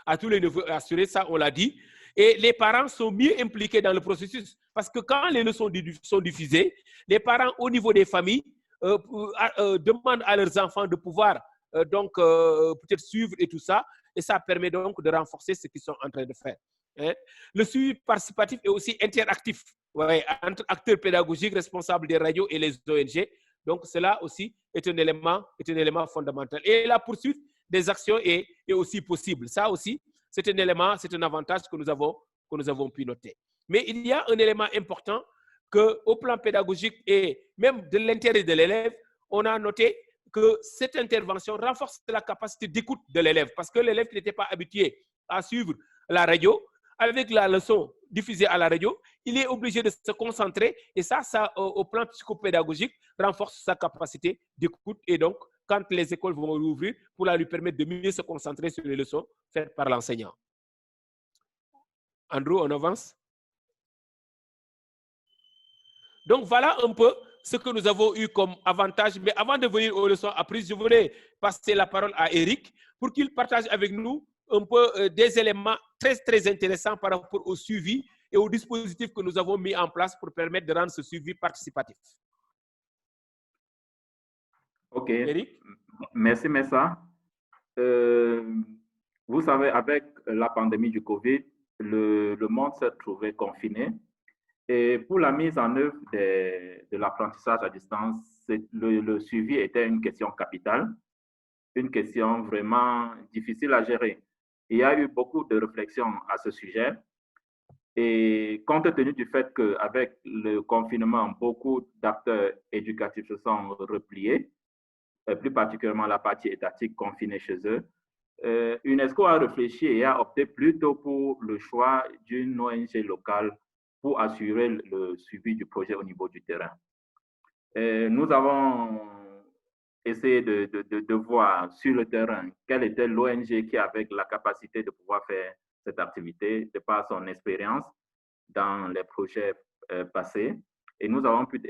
à tous les niveaux assurés, ça on l'a dit. Et les parents sont mieux impliqués dans le processus parce que quand les leçons sont diffusées, les parents au niveau des familles demandent à leurs enfants de pouvoir peut-être suivre et tout ça. Et ça permet donc de renforcer ce qu'ils sont en train de faire. Hein. Le suivi participatif est aussi interactif entre acteurs pédagogiques responsables des radios et les ONG. Donc, cela aussi est un élément fondamental. Et la poursuite des actions est aussi possible. Ça aussi, c'est un élément, c'est un avantage que nous avons pu noter. Mais il y a un élément important qu'au plan pédagogique et même de l'intérêt de l'élève, on a noté que cette intervention renforce la capacité d'écoute de l'élève parce que l'élève qui n'était pas habitué à suivre la radio, avec la leçon diffusée à la radio, il est obligé de se concentrer et ça au plan psychopédagogique, renforce sa capacité d'écoute et donc, quand les écoles vont rouvrir, pour lui permettre de mieux se concentrer sur les leçons faites par l'enseignant. Andrew, on avance. Donc, voilà un peu ce que nous avons eu comme avantage. Mais avant de venir aux leçons apprises, je voulais passer la parole à Eric pour qu'il partage avec nous un peu des éléments très, très intéressants par rapport au suivi et au dispositif que nous avons mis en place pour permettre de rendre ce suivi participatif. OK. Eric? Merci, Messa. Vous savez, avec la pandémie du Covid, le monde s'est trouvé confiné. Et pour la mise en œuvre de l'apprentissage à distance, le suivi était une question capitale, une question vraiment difficile à gérer. Il y a eu beaucoup de réflexions à ce sujet. Et compte tenu du fait qu'avec le confinement, beaucoup d'acteurs éducatifs se sont repliés, plus particulièrement la partie étatique confinée chez eux, UNESCO a réfléchi et a opté plutôt pour le choix d'une ONG locale pour assurer le suivi du projet au niveau du terrain. Nous avons essayé de voir sur le terrain quelle était l'ONG qui avait la capacité de pouvoir faire cette activité de par son expérience dans les projets passés. Et nous avons pu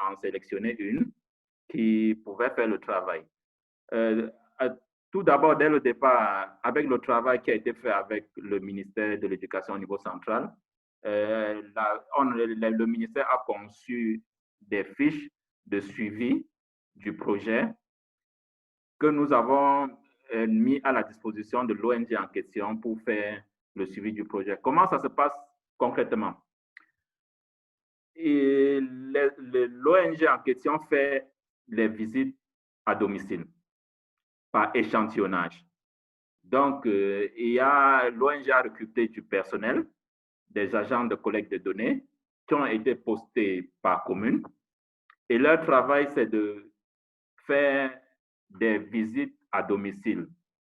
en sélectionner une qui pouvait faire le travail. Tout d'abord, dès le départ, avec le travail qui a été fait avec le ministère de l'Éducation au niveau central, le ministère a conçu des fiches de suivi du projet que nous avons mis à la disposition de l'ONG en question pour faire le suivi du projet. Comment ça se passe concrètement? L'ONG en question fait les visites à domicile par échantillonnage. Donc, l'ONG a recruté du personnel, des agents de collecte de données qui ont été postés par commune. Et leur travail, c'est de faire des visites à domicile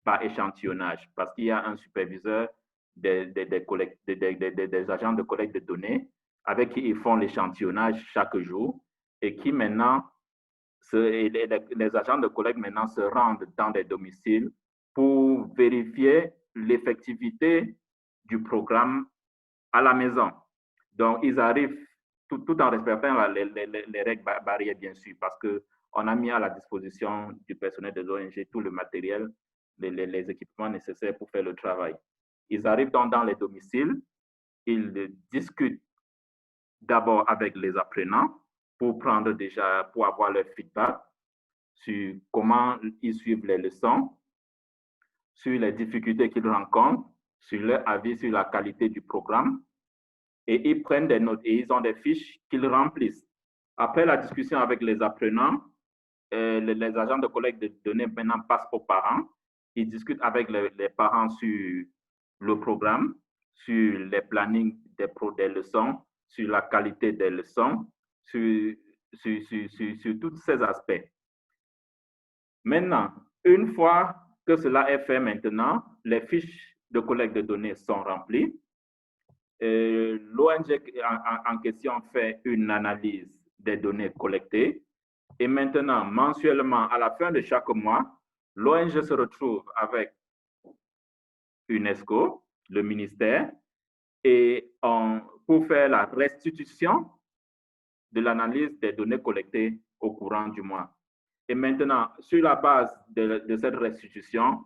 par échantillonnage parce qu'il y a un superviseur des agents de collecte de données avec qui ils font l'échantillonnage chaque jour et qui maintenant, les agents de collecte maintenant se rendent dans des domiciles pour vérifier l'effectivité du programme à la maison. Donc, ils arrivent tout en respectant les règles barrières, bien sûr, parce qu'on a mis à la disposition du personnel des ONG tout le matériel les équipements nécessaires pour faire le travail. Ils arrivent donc dans les domiciles, ils discutent d'abord avec les apprenants pour avoir leur feedback sur comment ils suivent les leçons, sur les difficultés qu'ils rencontrent, sur leur avis sur la qualité du programme. Et ils prennent des notes et ils ont des fiches qu'ils remplissent. Après la discussion avec les apprenants, les agents de collecte de données maintenant passent aux parents. Ils discutent avec les parents sur le programme, sur les plannings des leçons, sur la qualité des leçons, sur tous ces aspects. Maintenant, une fois que cela est fait maintenant, les fiches de collecte de données sont remplies. L'ONG en question fait une analyse des données collectées. Et maintenant, mensuellement, à la fin de chaque mois, l'ONG se retrouve avec UNESCO, le ministère, et pour faire la restitution de l'analyse des données collectées au courant du mois. Et maintenant, sur la base de cette restitution,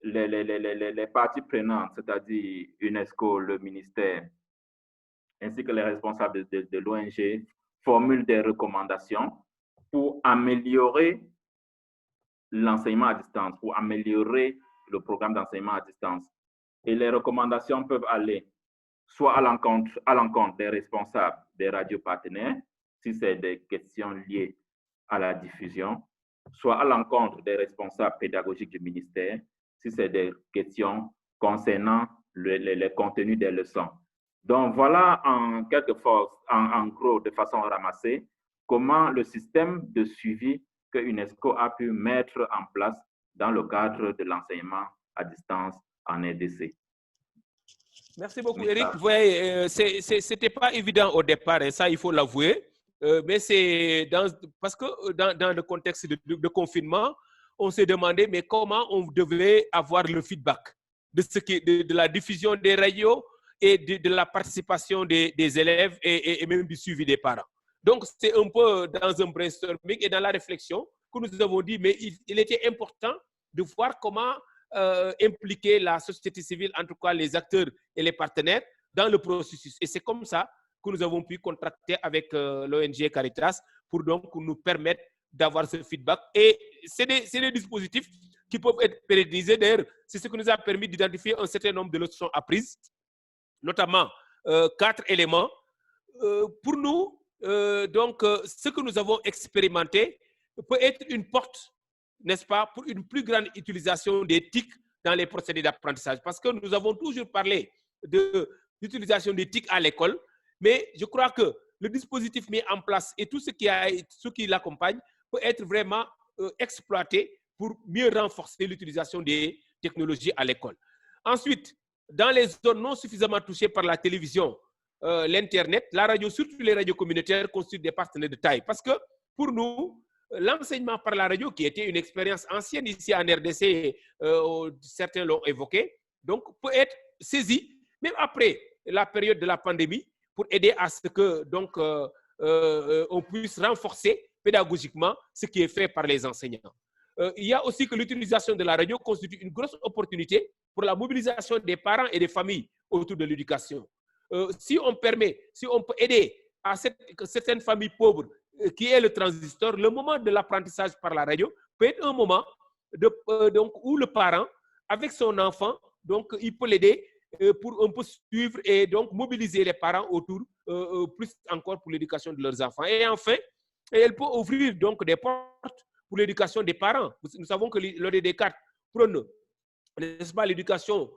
les parties prenantes, c'est-à-dire UNESCO, le ministère, ainsi que les responsables de l'ONG, formulent des recommandations pour améliorer l'enseignement à distance, pour améliorer le programme d'enseignement à distance. Et les recommandations peuvent aller soit à l'encontre des responsables des radios partenaires, si c'est des questions liées à la diffusion, soit à l'encontre des responsables pédagogiques du ministère, si c'est des questions concernant les contenus des leçons. Donc voilà en gros, de façon ramassée, comment le système de suivi que UNESCO a pu mettre en place dans le cadre de l'enseignement à distance en RDC. Merci beaucoup, Eric. Ouais, c'était pas évident au départ, et ça, il faut l'avouer. Mais c'est parce que dans le contexte de confinement, on s'est demandé mais comment on devait avoir le feedback de la diffusion des radios et de la participation des élèves et même du suivi des parents. Donc, c'est un peu dans un brainstorming et dans la réflexion que nous avons dit, mais il était important de voir comment impliquer la société civile, en tout cas les acteurs et les partenaires, dans le processus. Et c'est comme ça que nous avons pu contracter avec l'ONG Caritas pour donc nous permettre d'avoir ce feedback. Et c'est des dispositifs qui peuvent être pérennisés. D'ailleurs, c'est ce qui nous a permis d'identifier un certain nombre de leçons apprises, notamment 4 éléments. Pour nous, ce que nous avons expérimenté peut être une porte, n'est-ce pas, pour une plus grande utilisation des TIC dans les procédés d'apprentissage. Parce que nous avons toujours parlé de l'utilisation des TIC à l'école, mais je crois que le dispositif mis en place et tout ce qui l'accompagne peut être vraiment exploité pour mieux renforcer l'utilisation des technologies à l'école. Ensuite, dans les zones non suffisamment touchées par la télévision, l'Internet, la radio, surtout les radios communautaires, constituent des partenaires de taille. Parce que pour nous, l'enseignement par la radio, qui était une expérience ancienne ici en RDC, certains l'ont évoqué, donc peut être saisi, même après la période de la pandémie, pour aider à ce que donc, on puisse renforcer pédagogiquement ce qui est fait par les enseignants. Il y a aussi que l'utilisation de la radio constitue une grosse opportunité pour la mobilisation des parents et des familles autour de l'éducation. Si on peut aider à certaines familles pauvres qui est le transistor, le moment de l'apprentissage par la radio peut être un moment où le parent, avec son enfant, donc, il peut l'aider pour un peu suivre et donc mobiliser les parents autour, plus encore pour l'éducation de leurs enfants. Et enfin, elle peut ouvrir donc des portes pour l'éducation des parents. Nous savons que l'ODD4 prône, n'est-ce pas, l'éducation,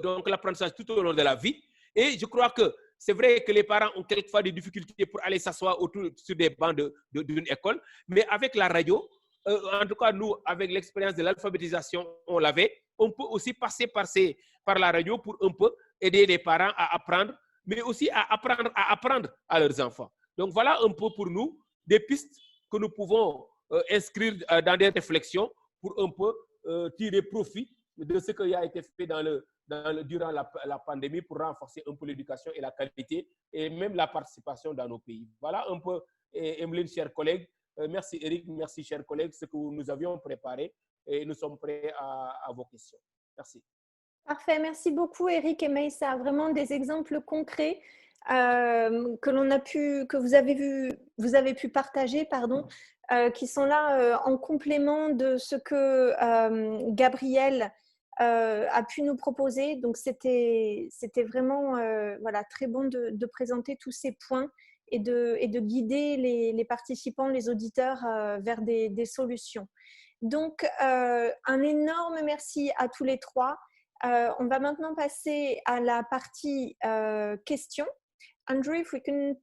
donc l'apprentissage tout au long de la vie. Et je crois que c'est vrai que les parents ont quelquefois des difficultés pour aller s'asseoir sur des bancs d'une école, mais avec la radio, en tout cas nous, avec l'expérience de l'alphabétisation, on l'avait, on peut aussi passer par la radio pour un peu aider les parents à apprendre, mais aussi à apprendre à leurs enfants. Donc voilà un peu pour nous des pistes que nous pouvons inscrire dans des réflexions pour un peu tirer profit de ce qui a été fait durant la pandémie pour renforcer un peu l'éducation et la qualité et même la participation dans nos pays. Voilà un peu, Emeline, chers collègues. Merci Eric, merci chers collègues, ce que nous avions préparé et nous sommes prêts à vos questions. Merci. Parfait, merci beaucoup Eric et Meissa. Vraiment des exemples concrets que vous avez pu partager, qui sont là en complément de ce que Gabriel a pu nous proposer. Donc c'était vraiment voilà, très bon de présenter tous ces points et de guider les participants, les auditeurs vers des solutions. Donc un énorme merci à tous les trois. On va maintenant passer à la partie questions. Andrew, if we can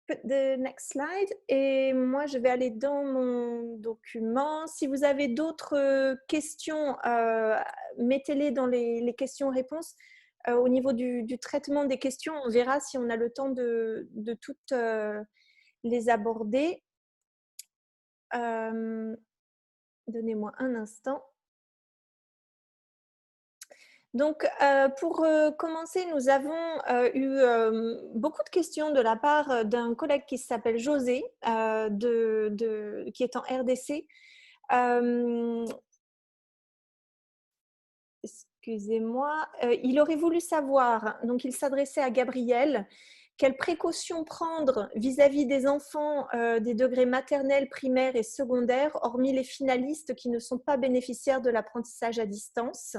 put the next slide. Et moi, je vais aller dans mon document. Si vous avez d'autres questions, mettez-les dans les questions-réponses. Au niveau du traitement des questions, on verra si on a le temps de toutes les aborder. Donnez-moi un instant. Donc, pour commencer, nous avons eu beaucoup de questions de la part d'un collègue qui s'appelle José, qui est en RDC. Excusez-moi. Il aurait voulu savoir, donc il s'adressait à Gabriel, quelles précautions prendre vis-à-vis des enfants des degrés maternels, primaires et secondaires, hormis les finalistes qui ne sont pas bénéficiaires de l'apprentissage à distance.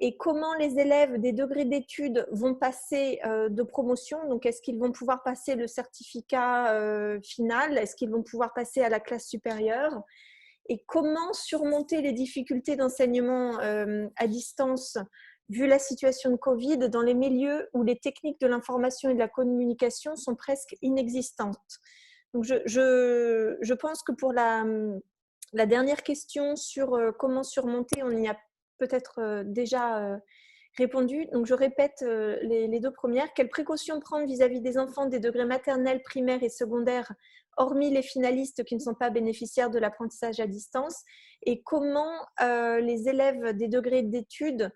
Et comment les élèves des degrés d'études vont passer de promotion. Donc, est-ce qu'ils vont pouvoir passer le certificat final? Est-ce qu'ils vont pouvoir passer à la classe supérieure? Et comment surmonter les difficultés d'enseignement à distance vu la situation de Covid dans les milieux où les techniques de l'information et de la communication sont presque inexistantes? Donc, je pense que pour la dernière question sur comment surmonter, on y a peut-être déjà répondu. Donc, je répète les deux premières. Quelles précautions prendre vis-à-vis des enfants des degrés maternels, primaires et secondaires, hormis les finalistes qui ne sont pas bénéficiaires de l'apprentissage à distance? Et comment les élèves des degrés d'études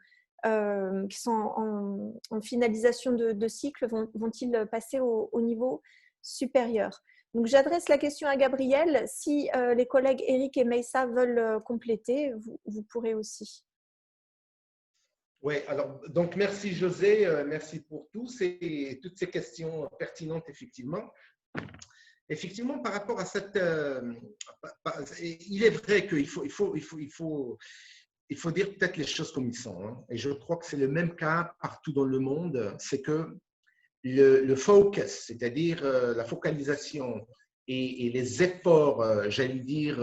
qui sont en finalisation de cycle vont-ils passer au niveau supérieur? Donc, j'adresse la question à Gabriel. Si les collègues Eric et Meissa veulent compléter, vous pourrez aussi. Oui, alors, donc merci José, merci pour toutes ces questions pertinentes, effectivement. Effectivement, par rapport à cette… il est vrai qu'il faut dire peut-être les choses comme ils sont. Hein, et je crois que c'est le même cas partout dans le monde. C'est que le focus, c'est-à-dire la focalisation et les efforts, j'allais dire,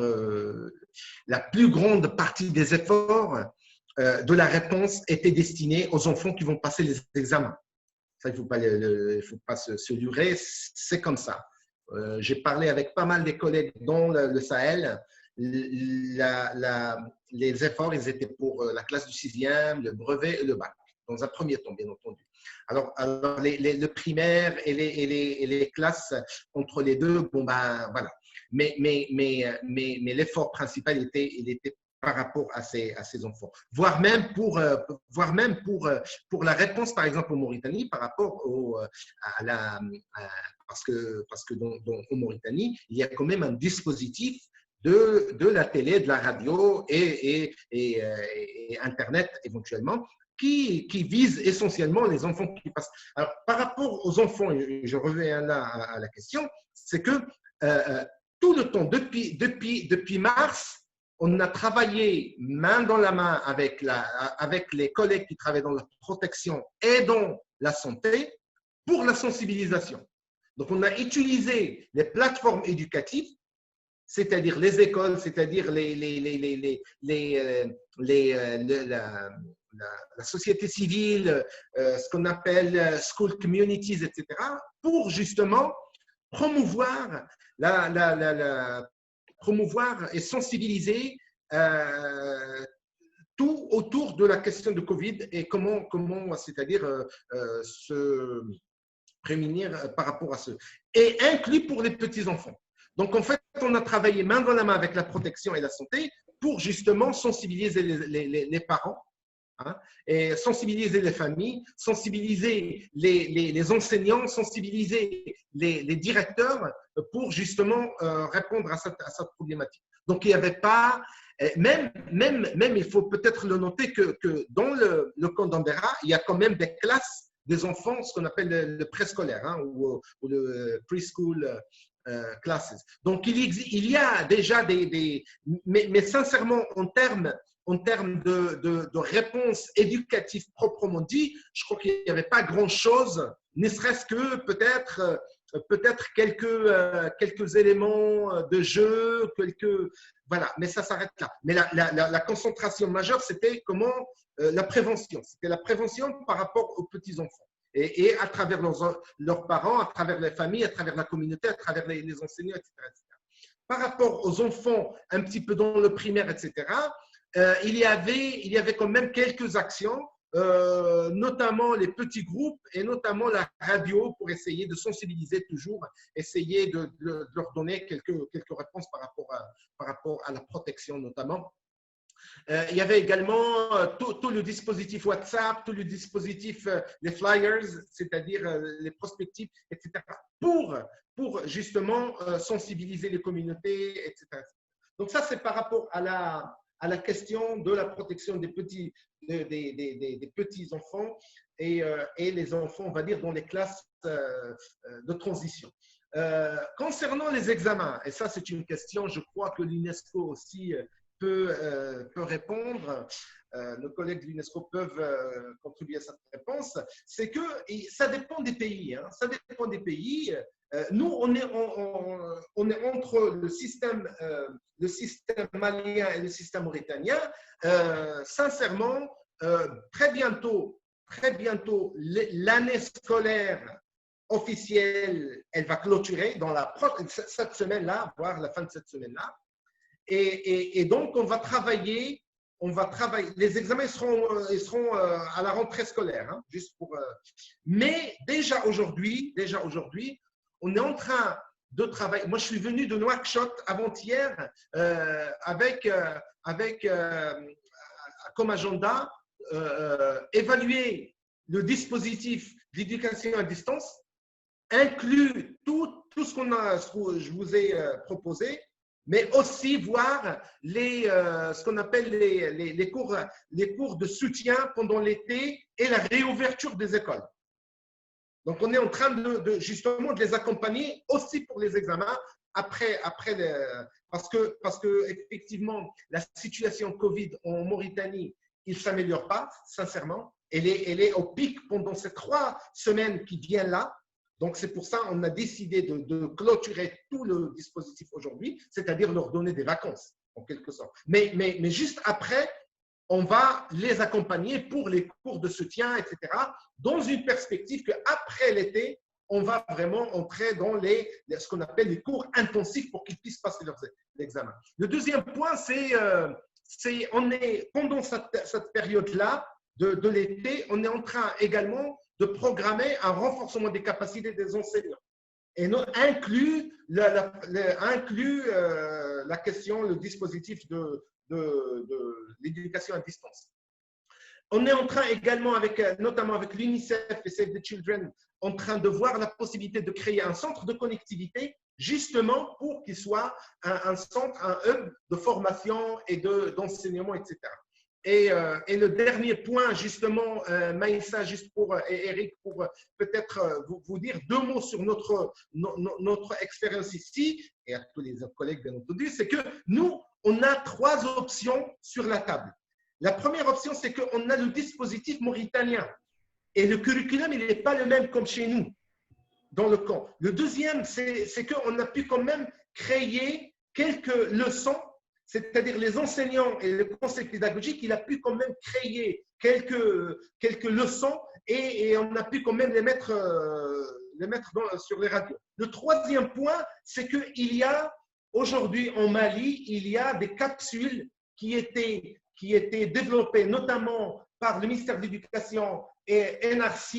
la plus grande partie des efforts de la réponse était destinée aux enfants qui vont passer les examens. Ça, il ne faut pas se leurrer, c'est comme ça. J'ai parlé avec pas mal des collègues dans le Sahel. Les efforts, ils étaient pour la classe du 6e, le brevet et le bac, dans un premier temps, bien entendu. Alors le primaire et les classes entre les deux, bon ben voilà. Mais l'effort principal était par rapport à ces enfants, voire même pour la réponse, par exemple, en Mauritanie, par rapport parce que en Mauritanie, il y a quand même un dispositif de la télé, de la radio et Internet éventuellement, qui vise essentiellement les enfants qui passent. Alors, par rapport aux enfants, je reviens là à la question, c'est que tout le temps, depuis mars, on a travaillé main dans la main avec les collègues qui travaillent dans la protection et dans la santé pour la sensibilisation. Donc, on a utilisé les plateformes éducatives, c'est-à-dire les écoles, c'est-à-dire la société civile, ce qu'on appelle school communities, etc., pour justement promouvoir et sensibiliser tout autour de la question de Covid et comment c'est-à-dire se prémunir par rapport à ce. Et inclus pour les petits-enfants. Donc, en fait, on a travaillé main dans la main avec la protection et la santé pour justement sensibiliser les parents Hein, et sensibiliser les familles, sensibiliser les enseignants, sensibiliser les directeurs pour justement répondre à cette problématique. Donc, il n'y avait pas, même il faut peut-être le noter que dans le camp d'Ambera, il y a quand même des classes des enfants, ce qu'on appelle le préscolaire, hein, ou le preschool classes. Donc, il y a déjà mais sincèrement, en termes de réponse éducative proprement dit, je crois qu'il n'y avait pas grand-chose, ne serait-ce que peut-être quelques éléments de jeu, voilà, mais ça s'arrête là. Mais la concentration majeure, c'était comment la prévention. C'était la prévention par rapport aux petits-enfants. Et à travers leurs parents, à travers les familles, à travers la communauté, à travers les enseignants, etc., etc. Par rapport aux enfants, un petit peu dans le primaire, etc., il y avait quand même quelques actions, notamment les petits groupes et notamment la radio pour essayer de sensibiliser toujours, essayer de leur donner quelques réponses par rapport à la protection notamment. Il y avait également tout le dispositif WhatsApp, tout le dispositif, les flyers, c'est-à-dire les prospectifs, etc., pour justement sensibiliser les communautés, etc. Donc ça, c'est par rapport à la question de la protection des petits enfants et les enfants, on va dire, dans les classes de transition. Concernant les examens, et ça c'est une question, je crois que l'UNESCO aussi peut répondre, nos collègues de l'UNESCO peuvent contribuer à cette réponse, c'est que ça dépend des pays. Hein, ça dépend des pays. Nous, on est entre le système malien et le système mauritanien. Sincèrement, très bientôt, l'année scolaire officielle, elle va clôturer dans cette semaine-là, voire la fin de cette semaine-là. Et donc, on va travailler. Les examens seront à la rentrée scolaire, hein, juste pour. Mais déjà aujourd'hui, on est en train de travailler. Moi, je suis venu de Nouakchott avant-hier avec comme agenda évaluer le dispositif d'éducation à distance, inclut tout ce je vous ai proposé, mais aussi voir ce qu'on appelle les cours de soutien pendant l'été et la réouverture des écoles. Donc, on est en train justement de les accompagner aussi pour les examens parce que effectivement, la situation Covid en Mauritanie, il ne s'améliore pas, sincèrement. Elle est au pic pendant ces 3 semaines qui viennent là. Donc, c'est pour ça qu'on a décidé de clôturer tout le dispositif aujourd'hui, c'est-à-dire leur donner des vacances, en quelque sorte. Mais juste après, on va les accompagner pour les cours de soutien, etc., dans une perspective qu'après l'été, on va vraiment entrer dans ce qu'on appelle les cours intensifs pour qu'ils puissent passer leurs examens. Le deuxième point, c'est pendant cette période-là de l'été, on est en train également de programmer un renforcement des capacités des enseignants. Et inclut la question, le dispositif de l'éducation à distance. On est en train également, notamment avec l'UNICEF et Save the Children, en train de voir la possibilité de créer un centre de connectivité, justement pour qu'il soit un centre, un hub de formation et d'enseignement, etc. Et le dernier point, justement, Maïssa, juste et Eric, pour peut-être vous dire 2 mots sur notre expérience ici, et à tous les autres collègues, bien entendu, c'est que nous, on a 3 options sur la table. La première option, c'est qu'on a le dispositif mauritanien. Et le curriculum, il n'est pas le même comme chez nous, dans le camp. Le deuxième, c'est qu'on a pu quand même créer quelques leçons, c'est-à-dire les enseignants et le conseil pédagogique, il a pu quand même créer quelques leçons et on a pu quand même les mettre sur les radios. Le troisième point, c'est qu'il y a aujourd'hui en Mali, il y a des capsules qui étaient développées notamment par le ministère de l'Éducation et NRC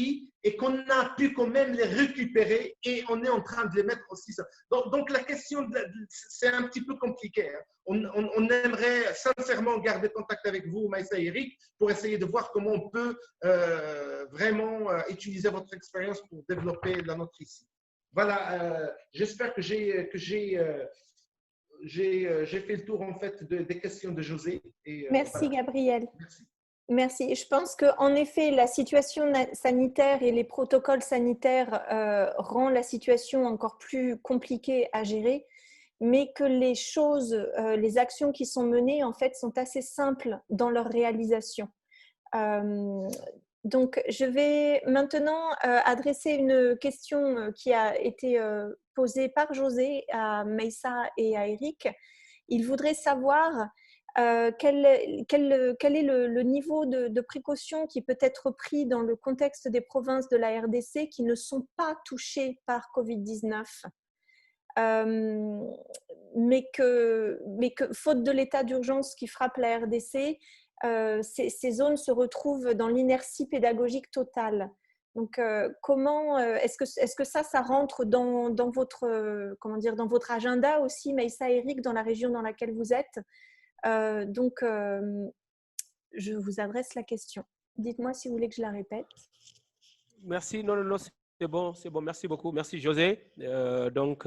et qu'on a pu quand même les récupérer et on est en train de les mettre aussi. Donc la question, c'est un petit peu compliqué. Hein. On aimerait sincèrement garder contact avec vous, Maïssa et Eric, pour essayer de voir comment on peut vraiment utiliser votre expérience pour développer la nôtre ici. Voilà, j'espère que j'ai fait le tour en fait des questions de José. Et, merci voilà. Gabriel. Merci. Merci. Je pense qu'en effet, la situation sanitaire et les protocoles sanitaires rend la situation encore plus compliquée à gérer, mais que les choses, les actions qui sont menées, en fait, sont assez simples dans leur réalisation. Donc, je vais maintenant adresser une question qui a été posée par José à Maïssa et à Eric. Il voudrait savoir quel est le niveau de précaution qui peut être pris dans le contexte des provinces de la RDC qui ne sont pas touchées par Covid-19, mais que faute de l'état d'urgence qui frappe la RDC, ces zones se retrouvent dans l'inertie pédagogique totale. Donc, comment est-ce que ça rentre dans votre comment dire, dans votre agenda aussi, Maïssa et Eric, dans la région dans laquelle vous êtes? Donc, je vous adresse la question. Dites-moi si vous voulez que je la répète. Merci. Non, c'est bon. Merci beaucoup. Merci, José. Non,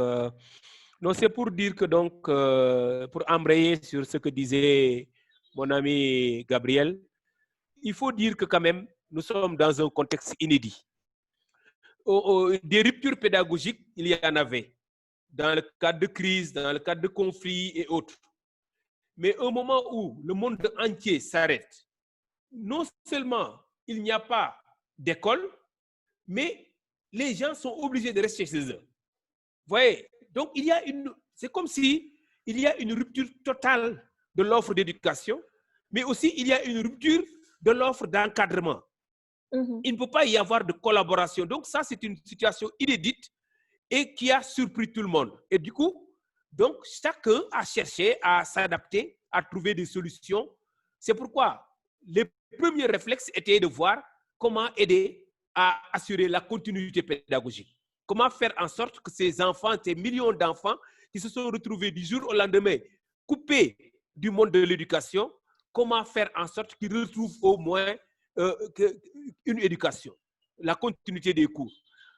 c'est pour dire que, donc, pour embrayer sur ce que disait mon ami Gabriel, il faut dire que quand même, nous sommes dans un contexte inédit. Des ruptures pédagogiques, il y en avait dans le cadre de crise, dans le cadre de conflits et autres. Mais au moment où le monde entier s'arrête, non seulement il n'y a pas d'école, mais les gens sont obligés de rester chez eux. Vous voyez, donc c'est comme si il y a une rupture totale de l'offre d'éducation, mais aussi il y a une rupture de l'offre d'encadrement. Il ne peut pas y avoir de collaboration. Donc ça, c'est une situation inédite et qui a surpris tout le monde. Et du coup, donc chacun a cherché à s'adapter, à trouver des solutions. C'est pourquoi les premiers réflexes étaient de voir comment aider à assurer la continuité pédagogique. Comment faire en sorte que ces enfants, ces millions d'enfants qui se sont retrouvés du jour au lendemain coupés du monde de l'éducation, comment faire en sorte qu'ils retrouvent au moins une éducation, la continuité des cours.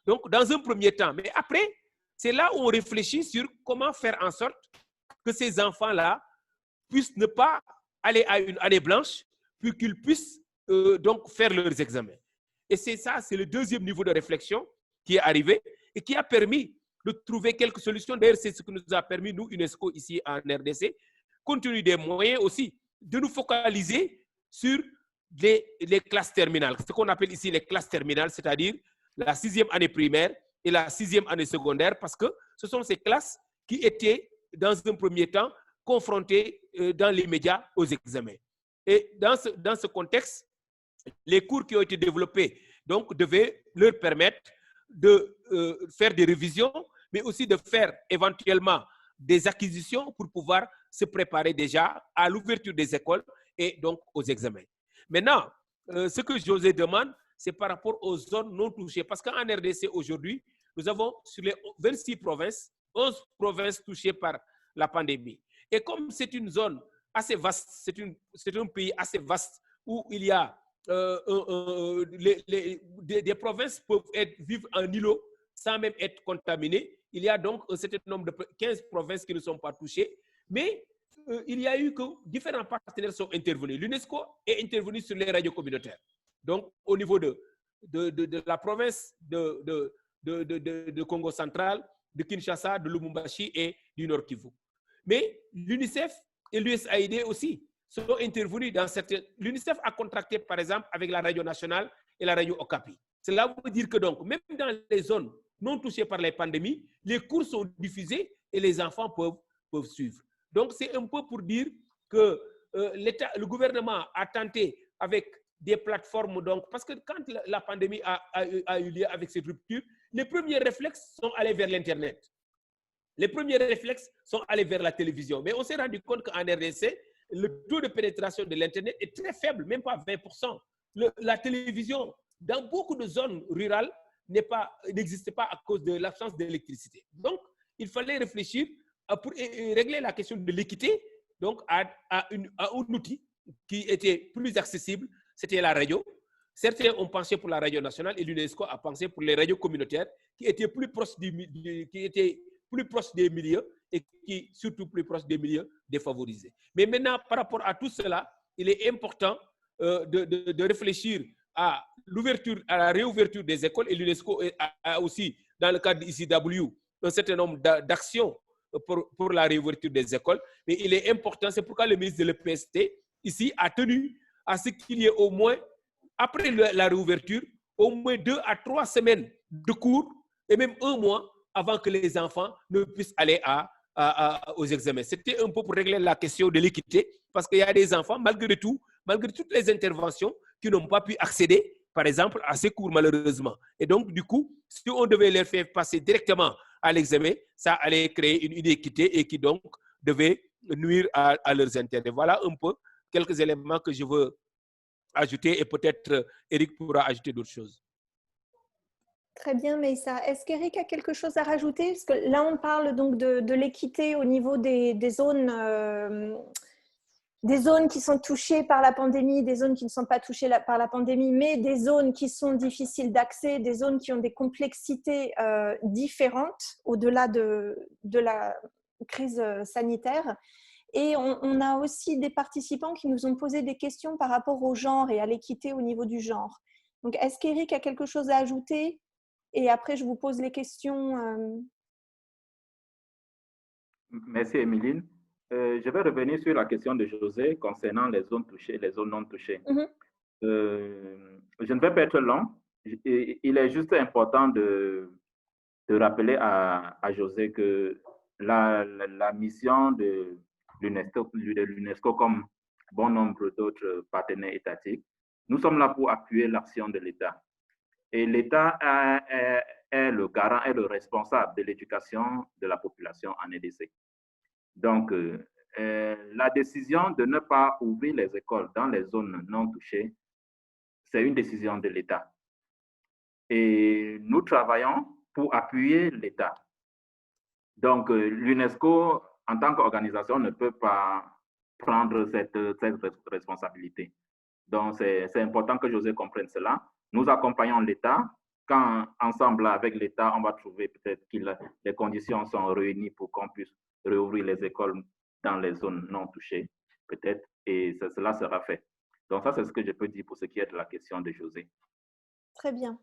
Donc, dans un premier temps, mais après, c'est là où on réfléchit sur comment faire en sorte que ces enfants-là puissent ne pas aller à une année blanche, puis qu'ils puissent donc faire leurs examens. Et c'est ça, c'est le deuxième niveau de réflexion qui est arrivé et qui a permis de trouver quelques solutions. D'ailleurs, c'est ce qui nous a permis, nous, UNESCO, ici en RDC, compte tenu des moyens aussi, de nous focaliser sur les classes terminales. Ce qu'on appelle ici les classes terminales, c'est-à-dire la 6e année primaire et la 6e année secondaire, parce que ce sont ces classes qui étaient, dans un premier temps, confrontées dans les médias aux examens. Et dans ce contexte, les cours qui ont été développés donc, devaient leur permettre de faire des révisions, mais aussi de faire éventuellement des acquisitions pour pouvoir se préparer déjà à l'ouverture des écoles et donc aux examens. Maintenant, ce que José demande, c'est par rapport aux zones non touchées. Parce qu'en RDC aujourd'hui, nous avons sur les 26 provinces, 11 provinces touchées par la pandémie. Et comme c'est une zone assez vaste, c'est un pays assez vaste où il y a des provinces peuvent vivre en îlot sans même être contaminées. Il y a donc un certain nombre de 15 provinces qui ne sont pas touchées. Mais il y a eu que différents partenaires sont intervenus. L'UNESCO est intervenu sur les radios communautaires. Donc, au niveau de la province de Congo central, de Kinshasa, de Lubumbashi et du Nord Kivu. Mais l'UNICEF et l'USAID aussi sont intervenus dans certaines... L'UNICEF a contracté, par exemple, avec la radio nationale et la radio Okapi. Cela veut dire que donc, même dans les zones non touchées par les pandémies, les cours sont diffusés et les enfants peuvent suivre. Donc, c'est un peu pour dire que le gouvernement a tenté avec des plateformes, donc, parce que quand la pandémie a eu lieu avec cette rupture, les premiers réflexes sont allés vers l'Internet. Les premiers réflexes sont allés vers la télévision. Mais on s'est rendu compte qu'en RDC, le taux de pénétration de l'Internet est très faible, même pas 20%. la télévision, dans beaucoup de zones rurales, n'existait pas à cause de l'absence d'électricité. Donc, il fallait réfléchir pour régler la question de l'équité, donc à un outil qui était plus accessible, c'était la radio. Certains ont pensé pour la radio nationale et l'UNESCO a pensé pour les radios communautaires qui étaient plus proches des milieux et qui surtout plus proches des milieux défavorisés. Mais maintenant, par rapport à tout cela, il est important de réfléchir à la réouverture des écoles, et l'UNESCO a aussi, dans le cadre de ICW, un certain nombre d'actions pour la réouverture des écoles. Mais il est important, c'est pourquoi le ministre de l'EPST ici a tenu à ce qu'il y ait au moins, après la réouverture, au moins 2 à 3 semaines de cours et même 1 mois avant que les enfants ne puissent aller aux examens. C'était un peu pour régler la question de l'équité, parce qu'il y a des enfants, malgré tout, malgré toutes les interventions, qui n'ont pas pu accéder, par exemple, à ces cours, malheureusement. Et donc, du coup, si on devait les faire passer directement à l'examen, ça allait créer une inéquité et qui donc devait nuire à leurs intérêts. Voilà un peu quelques éléments que je veux ajouter et peut-être Eric pourra ajouter d'autres choses. Très bien, Meissa. Est-ce qu'Eric a quelque chose à rajouter? Parce que là, on parle donc de l'équité au niveau des zones qui sont touchées par la pandémie, des zones qui ne sont pas touchées par la pandémie, mais des zones qui sont difficiles d'accès, des zones qui ont des complexités différentes au-delà de la crise sanitaire. Et on a aussi des participants qui nous ont posé des questions par rapport au genre et à l'équité au niveau du genre. Donc, est-ce qu'Eric a quelque chose à ajouter? Et après, je vous pose les questions. Merci, Emeline. Je vais revenir sur la question de José concernant les zones touchées et les zones non touchées. Je ne vais pas être long. Il est juste important de rappeler à José que la mission de l'UNESCO, comme bon nombre d'autres partenaires étatiques, nous sommes là pour appuyer l'action de l'État. Et l'État est le garant, est le responsable de l'éducation de la population en RDC. Donc, la décision de ne pas ouvrir les écoles dans les zones non touchées, c'est une décision de l'État. Et nous travaillons pour appuyer l'État. Donc, l'UNESCO, en tant qu'organisation, ne peut pas prendre cette responsabilité. Donc, c'est important que José comprenne cela. Nous accompagnons l'État. Quand, ensemble, avec l'État, on va trouver peut-être que les conditions sont réunies pour qu'on puisse réouvrir les écoles dans les zones non touchées, peut-être, et cela sera fait. Donc, ça, c'est ce que je peux dire pour ce qui est de la question de José. Très bien.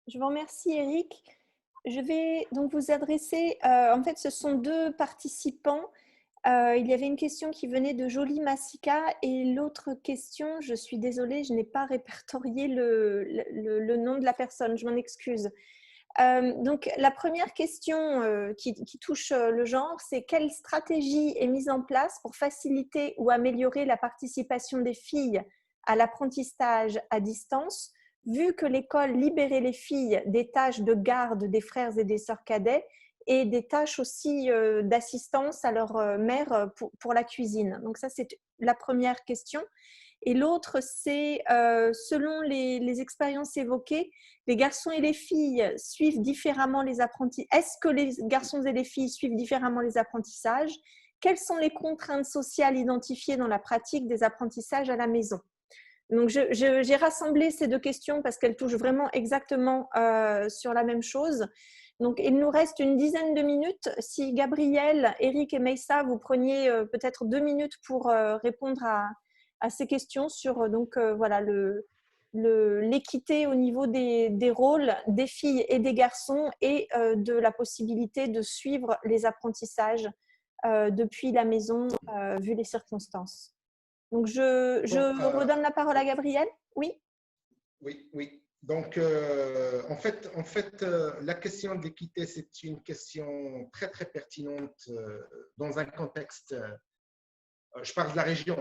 Je vous remercie, Eric. Je vais donc vous adresser, en fait, ce sont 2 participants. Il y avait une question qui venait de Jolie Massika et l'autre question, je suis désolée, je n'ai pas répertorié le nom de la personne, je m'en excuse. Donc, la première question qui touche le genre, c'est quelle stratégie est mise en place pour faciliter ou améliorer la participation des filles à l'apprentissage à distance, vu que l'école libérait les filles des tâches de garde des frères et des sœurs cadets et des tâches aussi d'assistance à leur mère pour la cuisine. Donc ça, c'est la première question. Et l'autre, c'est selon les expériences évoquées, les garçons et les filles suivent différemment les apprentissages. Est-ce que les garçons et les filles suivent différemment les apprentissages? Quelles sont les contraintes sociales identifiées dans la pratique des apprentissages à la maison? Donc, j'ai rassemblé ces 2 questions parce qu'elles touchent vraiment exactement sur la même chose. Donc, il nous reste une dizaine de minutes. Si Gabriel, Eric et Meissa, vous preniez peut-être 2 minutes pour répondre à ces questions sur voilà, l'équité au niveau des rôles des filles et des garçons et de la possibilité de suivre les apprentissages depuis la maison, vu les circonstances. Donc, je redonne la parole à Gabriel. Oui. Oui. Donc, en fait, la question de l'équité, c'est une question très, très pertinente dans un contexte, je parle de la région,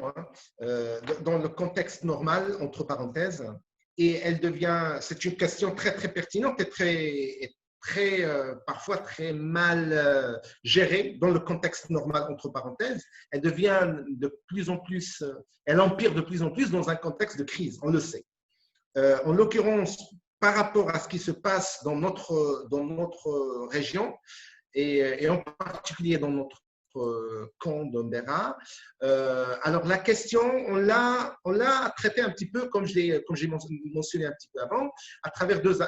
dans le contexte normal, entre parenthèses, et c'est une question très, très pertinente et parfois très mal gérée dans le contexte normal, entre parenthèses. Elle devient de plus en plus, elle empire de plus en plus dans un contexte de crise, on le sait. En l'occurrence, par rapport à ce qui se passe dans notre région, et en particulier dans notre camp d'Ombera. Alors la question, on l'a traitée un petit peu, comme j'ai mentionné un petit peu avant, à travers deux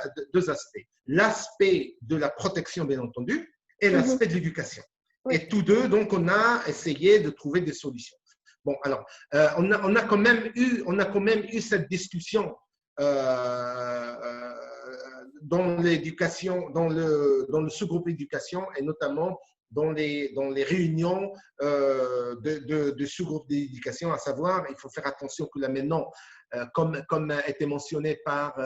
aspects. L'aspect de la protection, bien entendu, et l'aspect de l'éducation. Oui. Et tous deux, donc, on a essayé de trouver des solutions. Bon, alors, on a quand même eu cette discussion dans l'éducation, dans le sous-groupe éducation, et notamment dans les réunions de sous-groupe d'éducation, à savoir, il faut faire attention que là maintenant, comme a été mentionné par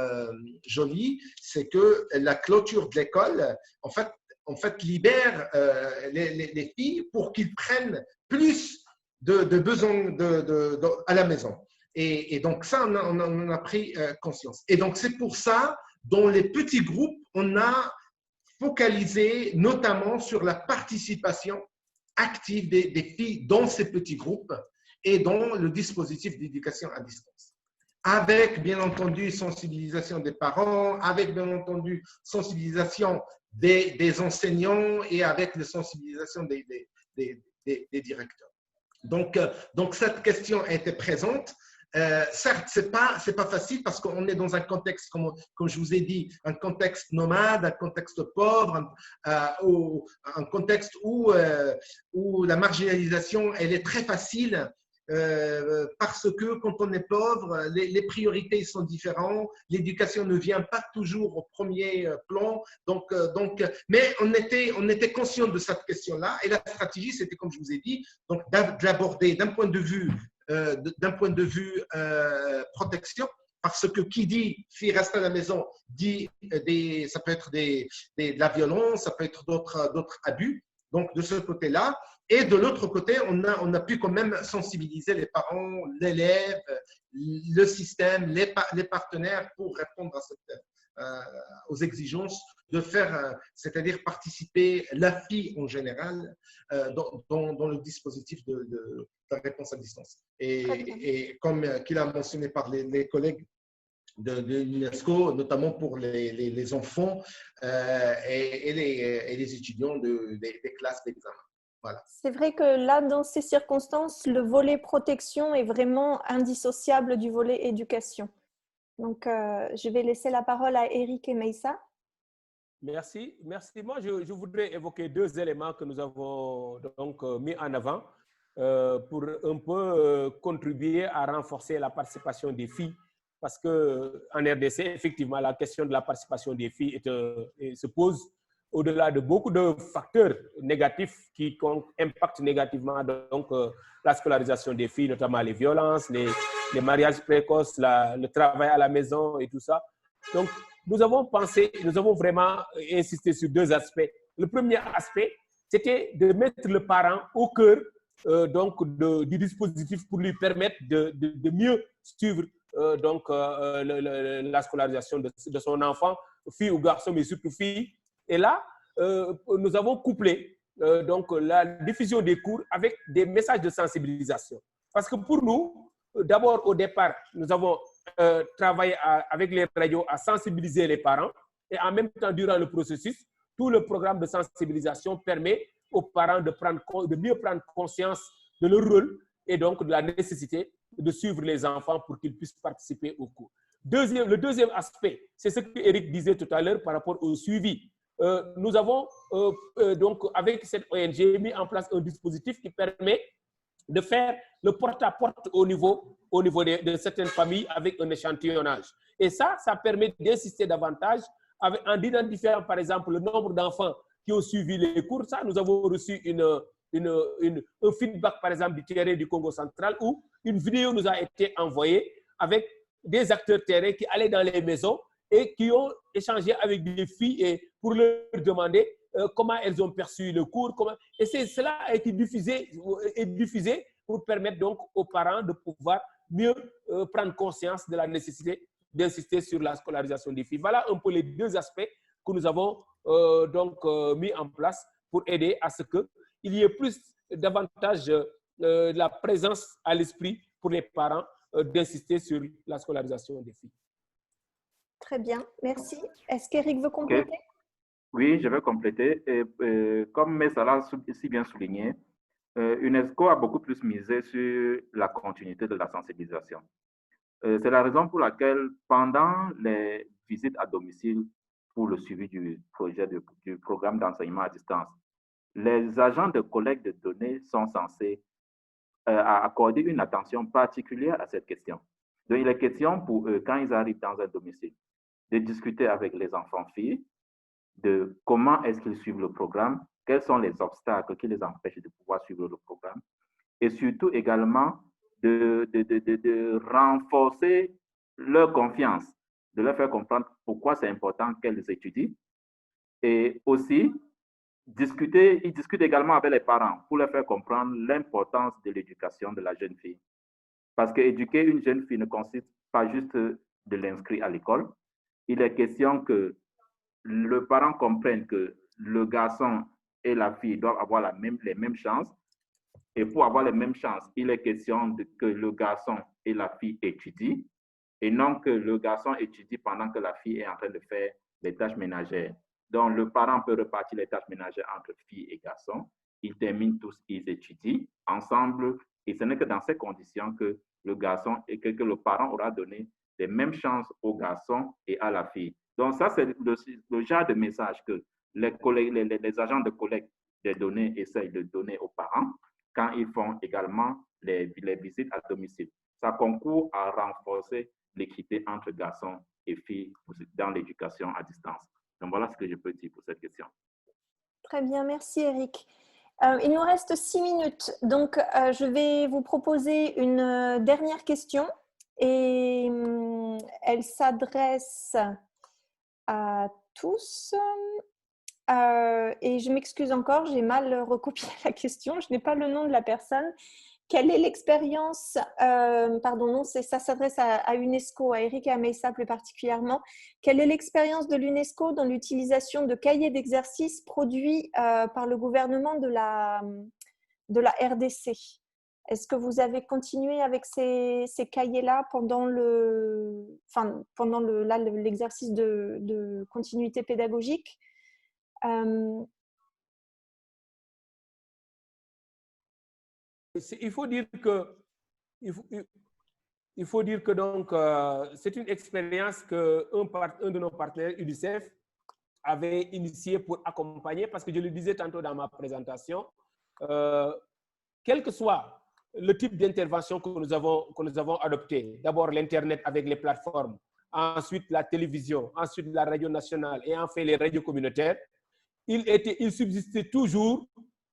Joly, c'est que la clôture de l'école, en fait libère les filles pour qu'ils prennent plus de besoins à la maison. Et donc ça, on en a pris conscience. Et donc c'est pour ça, dans les petits groupes, on a focalisé notamment sur la participation active des filles dans ces petits groupes et dans le dispositif d'éducation à distance. Avec, bien entendu, sensibilisation des parents, avec, bien entendu, sensibilisation des enseignants et avec la sensibilisation des directeurs. Donc, cette question a été présente. Certes, c'est pas facile parce qu'on est dans un contexte, comme je vous ai dit, un contexte nomade, un contexte pauvre, un contexte où la marginalisation, elle est très facile parce que quand on est pauvre, les priorités sont différentes, l'éducation ne vient pas toujours au premier plan. Mais on était conscient de cette question-là et la stratégie, c'était, comme je vous ai dit, donc de l'aborder d'un point de vue protection, parce que qui dit fille reste à la maison dit ça peut être de la violence, ça peut être d'autres abus. Donc de ce côté-là, et de l'autre côté, on a pu quand même sensibiliser les parents, l'élève, le système, les partenaires pour répondre aux exigences de faire, c'est-à-dire participer la fille en général dans le dispositif de réponse à distance. Et comme qu'il a mentionné par les collègues de l'UNESCO, notamment pour les enfants et les étudiants des classes d'examen. Voilà. C'est vrai que là, dans ces circonstances, le volet protection est vraiment indissociable du volet éducation. Donc, je vais laisser la parole à Eric et Meissa. Merci. Moi, je voudrais évoquer deux éléments que nous avons donc mis en avant pour un peu contribuer à renforcer la participation des filles. Parce qu'en RDC, effectivement, la question de la participation des filles se pose au-delà de beaucoup de facteurs négatifs qui impactent négativement donc, la scolarisation des filles, notamment les violences, les mariages précoces, le travail à la maison et tout ça. Donc, nous avons vraiment insisté sur deux aspects. Le premier aspect, c'était de mettre le parent au cœur du dispositif pour lui permettre de mieux suivre la scolarisation de son enfant, fille ou garçon, mais surtout fille. Et là, nous avons couplé la diffusion des cours avec des messages de sensibilisation. Parce que pour nous, d'abord au départ, nous avons travaillé avec les radios à sensibiliser les parents et en même temps, durant le processus, tout le programme de sensibilisation permet aux parents de mieux prendre conscience de leur rôle et donc de la nécessité de suivre les enfants pour qu'ils puissent participer au cours. Le deuxième aspect, c'est ce que Eric disait tout à l'heure par rapport au suivi. Nous avons donc avec cette ONG mis en place un dispositif qui permet de faire le porte-à-porte au niveau de certaines familles avec un échantillonnage. Et ça permet d'insister davantage en identifiant par exemple le nombre d'enfants qui ont suivi les cours. Ça, nous avons reçu un feedback par exemple du terrain du Congo central où une vidéo nous a été envoyée avec des acteurs terrain qui allaient dans les maisons et qui ont échangé avec des filles et pour leur demander comment elles ont perçu le cours. Et cela a été diffusé pour permettre donc aux parents de pouvoir mieux prendre conscience de la nécessité d'insister sur la scolarisation des filles. Voilà un peu les deux aspects que nous avons mis en place pour aider à ce qu'il y ait davantage de la présence à l'esprit pour les parents d'insister sur la scolarisation des filles. Très bien, merci. Est-ce qu'Éric veut compléter? Okay. Oui, je vais compléter. Comme Messa l'a si bien souligné, UNESCO a beaucoup plus misé sur la continuité de la sensibilisation. C'est la raison pour laquelle, pendant les visites à domicile pour le suivi du projet du programme d'enseignement à distance, les agents de collecte de données sont censés accorder une attention particulière à cette question. Donc, il est question pour eux, quand ils arrivent dans un domicile, de discuter avec les enfants filles de comment est-ce qu'ils suivent le programme, quels sont les obstacles qui les empêchent de pouvoir suivre le programme, et surtout également de renforcer leur confiance, de leur faire comprendre pourquoi c'est important qu'elles étudient, et aussi ils discutent également avec les parents pour leur faire comprendre l'importance de l'éducation de la jeune fille. Parce qu'éduquer une jeune fille ne consiste pas juste de l'inscrire à l'école. Il est question que le parent comprenne que le garçon et la fille doivent avoir les mêmes chances. Et pour avoir les mêmes chances, il est question que le garçon et la fille étudient et non que le garçon étudie pendant que la fille est en train de faire les tâches ménagères. Donc, le parent peut repartir les tâches ménagères entre filles et garçons. Ils terminent tous, ils étudient ensemble. Et ce n'est que dans ces conditions que le garçon et que le parent aura donné les mêmes chances au garçon et à la fille. Donc, ça, c'est le genre de message que les agents de collecte des données essayent de donner aux parents quand ils font également les visites à domicile. Ça concourt à renforcer l'équité entre garçons et filles dans l'éducation à distance. Donc, voilà ce que je peux dire pour cette question. Très bien, merci Éric. Il nous reste 6 minutes, donc je vais vous proposer une dernière question et elle s'adresse à tous. Et je m'excuse encore, j'ai mal recopié la question, je n'ai pas le nom de la personne. Quelle est l'expérience, pardon, non, ça s'adresse à UNESCO, à Éric et à Messa plus particulièrement. Quelle est l'expérience de l'UNESCO dans l'utilisation de cahiers d'exercices produits par le gouvernement de la RDC? Est-ce que vous avez continué avec ces cahiers-là pendant l'exercice de continuité pédagogique? Il faut dire que donc c'est une expérience que un de nos partenaires UNICEF avait initiée pour accompagner, parce que je le disais tantôt dans ma présentation, quel que soit le type d'intervention que nous avons adopté, d'abord l'Internet avec les plateformes, ensuite la télévision, ensuite la radio nationale et enfin les radios communautaires, il subsistait toujours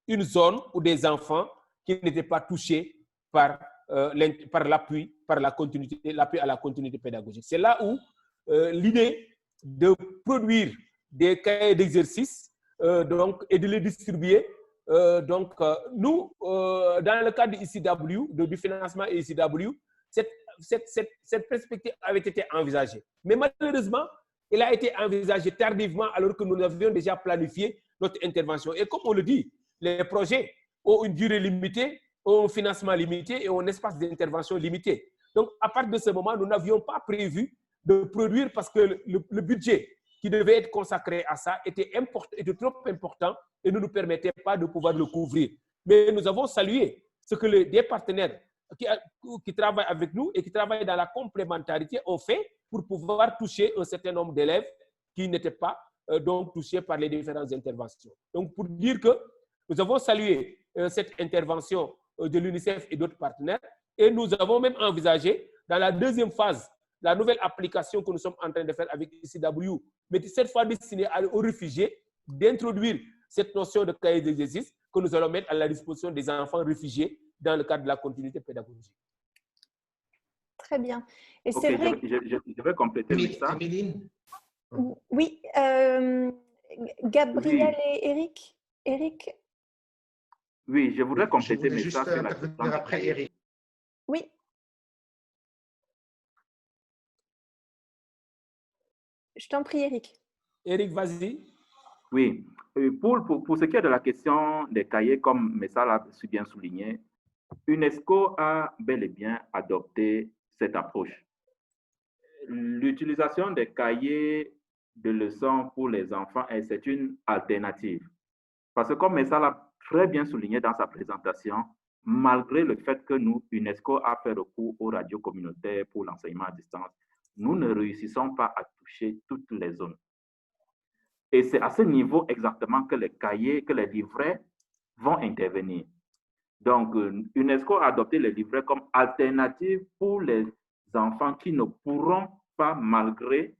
une zone où des enfants qui n'étaient pas touchés par l'appui à la continuité pédagogique. C'est là où l'idée de produire des cahiers d'exercice et de les distribuer. Nous, dans le cadre de ICW, du financement ICW, cette perspective avait été envisagée. Mais malheureusement, elle a été envisagée tardivement alors que nous avions déjà planifié notre intervention. Et comme on le dit, les projets ont une durée limitée, ont un financement limité et ont un espace d'intervention limité. Donc, à partir de ce moment, nous n'avions pas prévu de produire parce que le budget qui devait être consacré à ça était trop important et ne nous permettait pas de pouvoir le couvrir. Mais nous avons salué ce que des partenaires qui travaillent avec nous et qui travaillent dans la complémentarité ont fait pour pouvoir toucher un certain nombre d'élèves qui n'étaient pas donc touchés par les différentes interventions. Donc, pour dire que nous avons salué cette intervention de l'UNICEF et d'autres partenaires et nous avons même envisagé dans la deuxième phase la nouvelle application que nous sommes en train de faire avec ICW, mais cette fois destinée aux réfugiés, d'introduire cette notion de cahier d'exercice que nous allons mettre à la disposition des enfants réfugiés dans le cadre de la continuité pédagogique. Très bien. Et c'est vrai je vais compléter ça. Oui, Gabriel et Éric. Oui, je voudrais compléter juste intervenir après Éric. Oui. Je t'en prie, Éric. Éric, vas-y. Oui. Pour ce qui est de la question des cahiers, comme Messa l'a si bien souligné, UNESCO a bel et bien adopté cette approche. l'utilisation des cahiers de leçons pour les enfants, c'est une alternative. Parce que comme Messa l'a très bien souligné dans sa présentation, malgré le fait que nous, UNESCO a fait recours aux radios communautaires pour l'enseignement à distance, nous ne réussissons pas à toucher toutes les zones. Et c'est à ce niveau exactement que les cahiers, que les livrets vont intervenir. Donc, UNESCO a adopté les livrets comme alternative pour les enfants qui ne pourront pas, malgré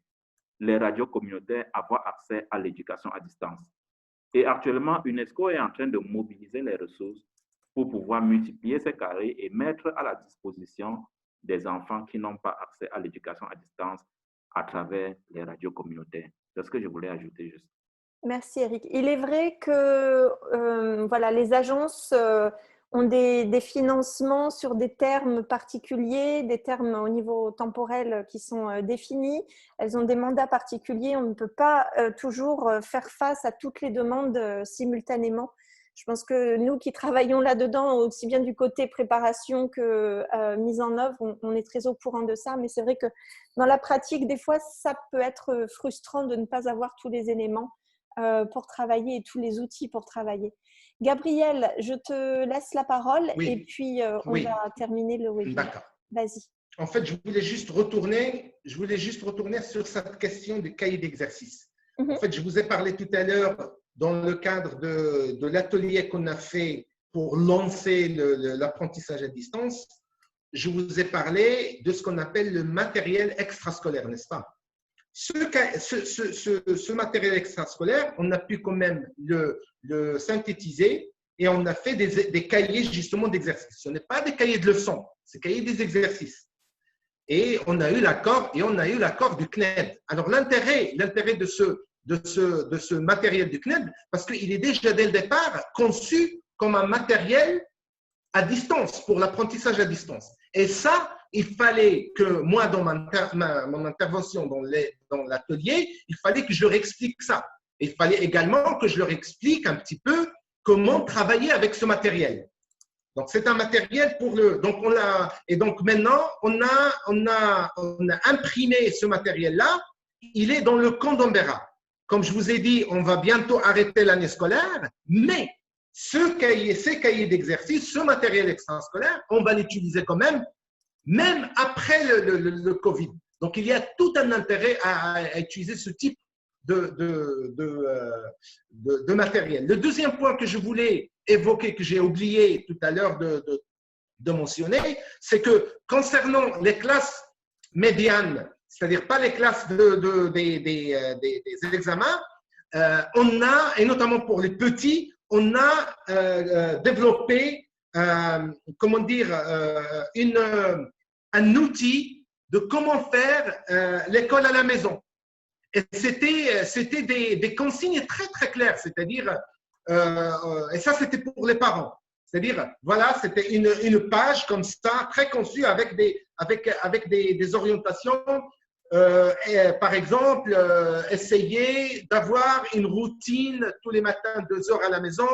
les radios communautaires, avoir accès à l'éducation à distance. Et actuellement, UNESCO est en train de mobiliser les ressources pour pouvoir multiplier ces carrés et mettre à la disposition des enfants qui n'ont pas accès à l'éducation à distance à travers les radios communautaires. C'est ce que je voulais ajouter juste. Merci Eric. Il est vrai que voilà, les agences ont des financements sur des termes particuliers, des termes au niveau temporel qui sont définis. Elles ont des mandats particuliers. On ne peut pas toujours faire face à toutes les demandes simultanément. Je pense que nous qui travaillons là-dedans, aussi bien du côté préparation que mise en œuvre, on est très au courant de ça. Mais c'est vrai que dans la pratique, des fois, ça peut être frustrant de ne pas avoir tous les éléments pour travailler et tous les outils pour travailler. Gabriel, je te laisse la parole et puis on va terminer le webinaire. D'accord. Vas-y. En fait, je voulais juste retourner sur cette question du cahier d'exercice. En fait, je vous ai parlé tout à l'heure dans le cadre de l'atelier qu'on a fait pour lancer l'apprentissage à distance. Je vous ai parlé de ce qu'on appelle le matériel extrascolaire, n'est-ce pas? Ce matériel extrascolaire, on a pu quand même le synthétiser et on a fait des cahiers justement d'exercices. Ce n'est pas des cahiers de leçons, c'est des cahiers des exercices. Et on a eu l'accord du CNED. Alors l'intérêt de ce matériel du CNED, parce qu'il est déjà dès le départ conçu comme un matériel à distance, pour l'apprentissage à distance. Et ça, il fallait que moi, dans mon intervention dans l'atelier, il fallait que je leur explique ça. Il fallait également que je leur explique un petit peu comment travailler avec ce matériel. Donc, c'est un matériel pour le… Donc maintenant, on a imprimé ce matériel-là. Il est dans le Candombeara. Comme je vous ai dit, on va bientôt arrêter l'année scolaire, mais ces cahiers d'exercice, ce matériel extrascolaire, on va l'utiliser quand même après le Covid. Donc, il y a tout un intérêt à utiliser ce type de matériel. Le deuxième point que je voulais évoquer, que j'ai oublié tout à l'heure de mentionner, c'est que concernant les classes médianes, c'est-à-dire pas les classes des examens, on a, et notamment pour les petits, on a développé comment dire, un outil de comment faire l'école à la maison. Et c'était des consignes très, très claires, c'est-à-dire, et ça, c'était pour les parents. C'est-à-dire, voilà, c'était une page comme ça, très conçue avec des orientations. Par exemple, essayer d'avoir une routine tous les matins, 2 heures à la maison,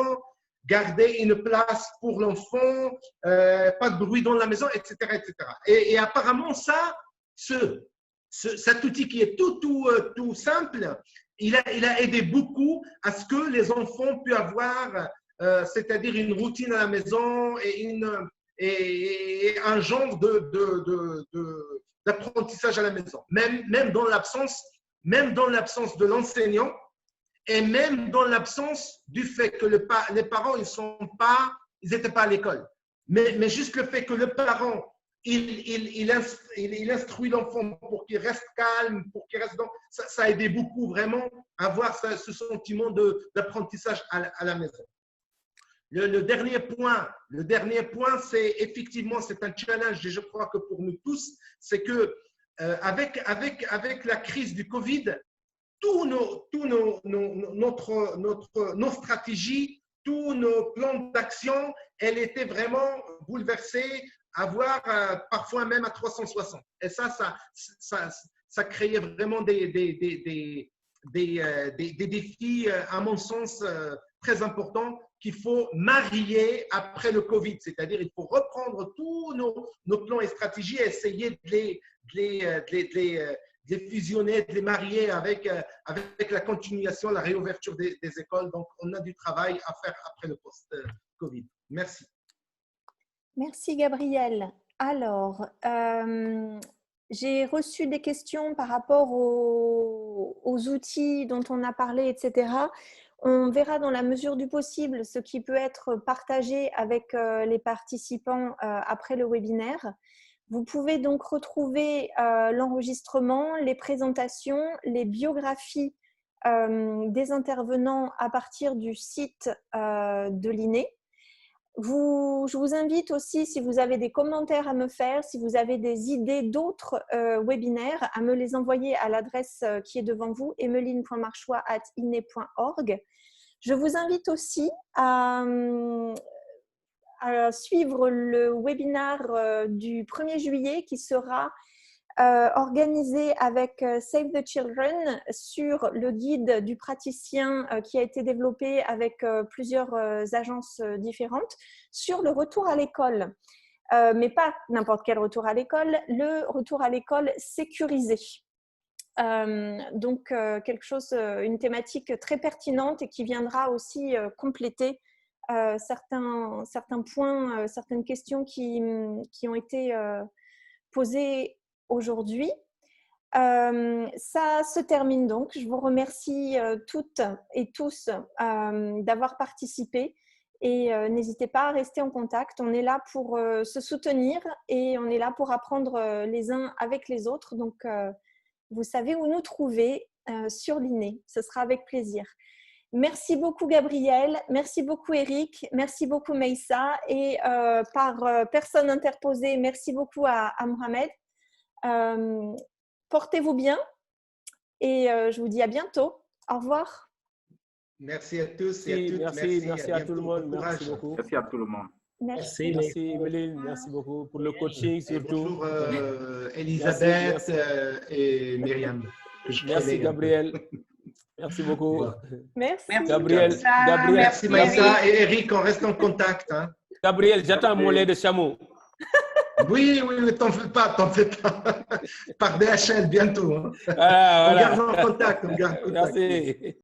garder une place pour l'enfant, pas de bruit dans la maison, etc. etc. Et apparemment, cet outil qui est tout simple, il a aidé beaucoup à ce que les enfants puissent avoir, c'est-à-dire une routine à la maison et un genre d'apprentissage à la maison, même dans l'absence de l'enseignant et même dans l'absence du fait que les parents ils n'étaient pas à l'école. Mais juste le fait que le parent il instruit l'enfant pour qu'il reste calme, pour qu'il reste dans… Ça a aidé beaucoup vraiment à avoir ce sentiment d'apprentissage à la maison. Le dernier point, c'est effectivement, c'est un challenge et je crois que pour nous tous, c'est que avec la crise du Covid, nos stratégies, tous nos plans d'action, elles étaient vraiment bouleversées, à voir parfois même à 360. Et ça créait vraiment des défis, à mon sens, très importants qu'il faut marier après le Covid. C'est-à-dire il faut reprendre tous nos plans et stratégies et essayer de les fusionner, de les marier avec la continuation, la réouverture des écoles. Donc, on a du travail à faire après le post-Covid. Merci. Merci Gabriel. Alors, j'ai reçu des questions par rapport aux outils dont on a parlé, etc. On verra dans la mesure du possible ce qui peut être partagé avec les participants après le webinaire. Vous pouvez donc retrouver l'enregistrement, les présentations, les biographies des intervenants à partir du site de l'INE. Je vous invite aussi, si vous avez des commentaires à me faire, si vous avez des idées d'autres webinaires, à me les envoyer à l'adresse qui est devant vous, emeline.marchois@ine.org. Je vous invite aussi à suivre le webinaire du 1er juillet qui sera organisé avec Save the Children sur le guide du praticien qui a été développé avec plusieurs agences différentes sur le retour à l'école. Mais pas n'importe quel retour à l'école, le retour à l'école sécurisé. Donc, quelque chose, une thématique très pertinente et qui viendra aussi compléter certains points, certaines questions qui ont été posées aujourd'hui. Ça se termine donc. Je vous remercie toutes et tous d'avoir participé et n'hésitez pas à rester en contact. On est là pour se soutenir et on est là pour apprendre les uns avec les autres. Donc, vous savez où nous trouver sur l'INE. Ce sera avec plaisir. Merci beaucoup Gabriel, merci beaucoup Eric, merci beaucoup Meissa et par personne interposée, merci beaucoup à Mohamed. Portez-vous bien et je vous dis à bientôt. Au revoir. Merci à tous et à toutes. Merci à tout le monde. Merci beaucoup. Merci à tout le monde. Merci. Merci Emeline, merci beaucoup pour le coaching surtout. Bonjour Elisabeth et Myriam. Merci Gabriel. Merci beaucoup. Merci. Gabriel. Merci Maïssa et Eric, on reste en contact. Hein. Gabriel, j'attends mon lait de chameau. Oui, t'en fais pas. Par DHL bientôt. Hein. Voilà. On garde en contact. Merci.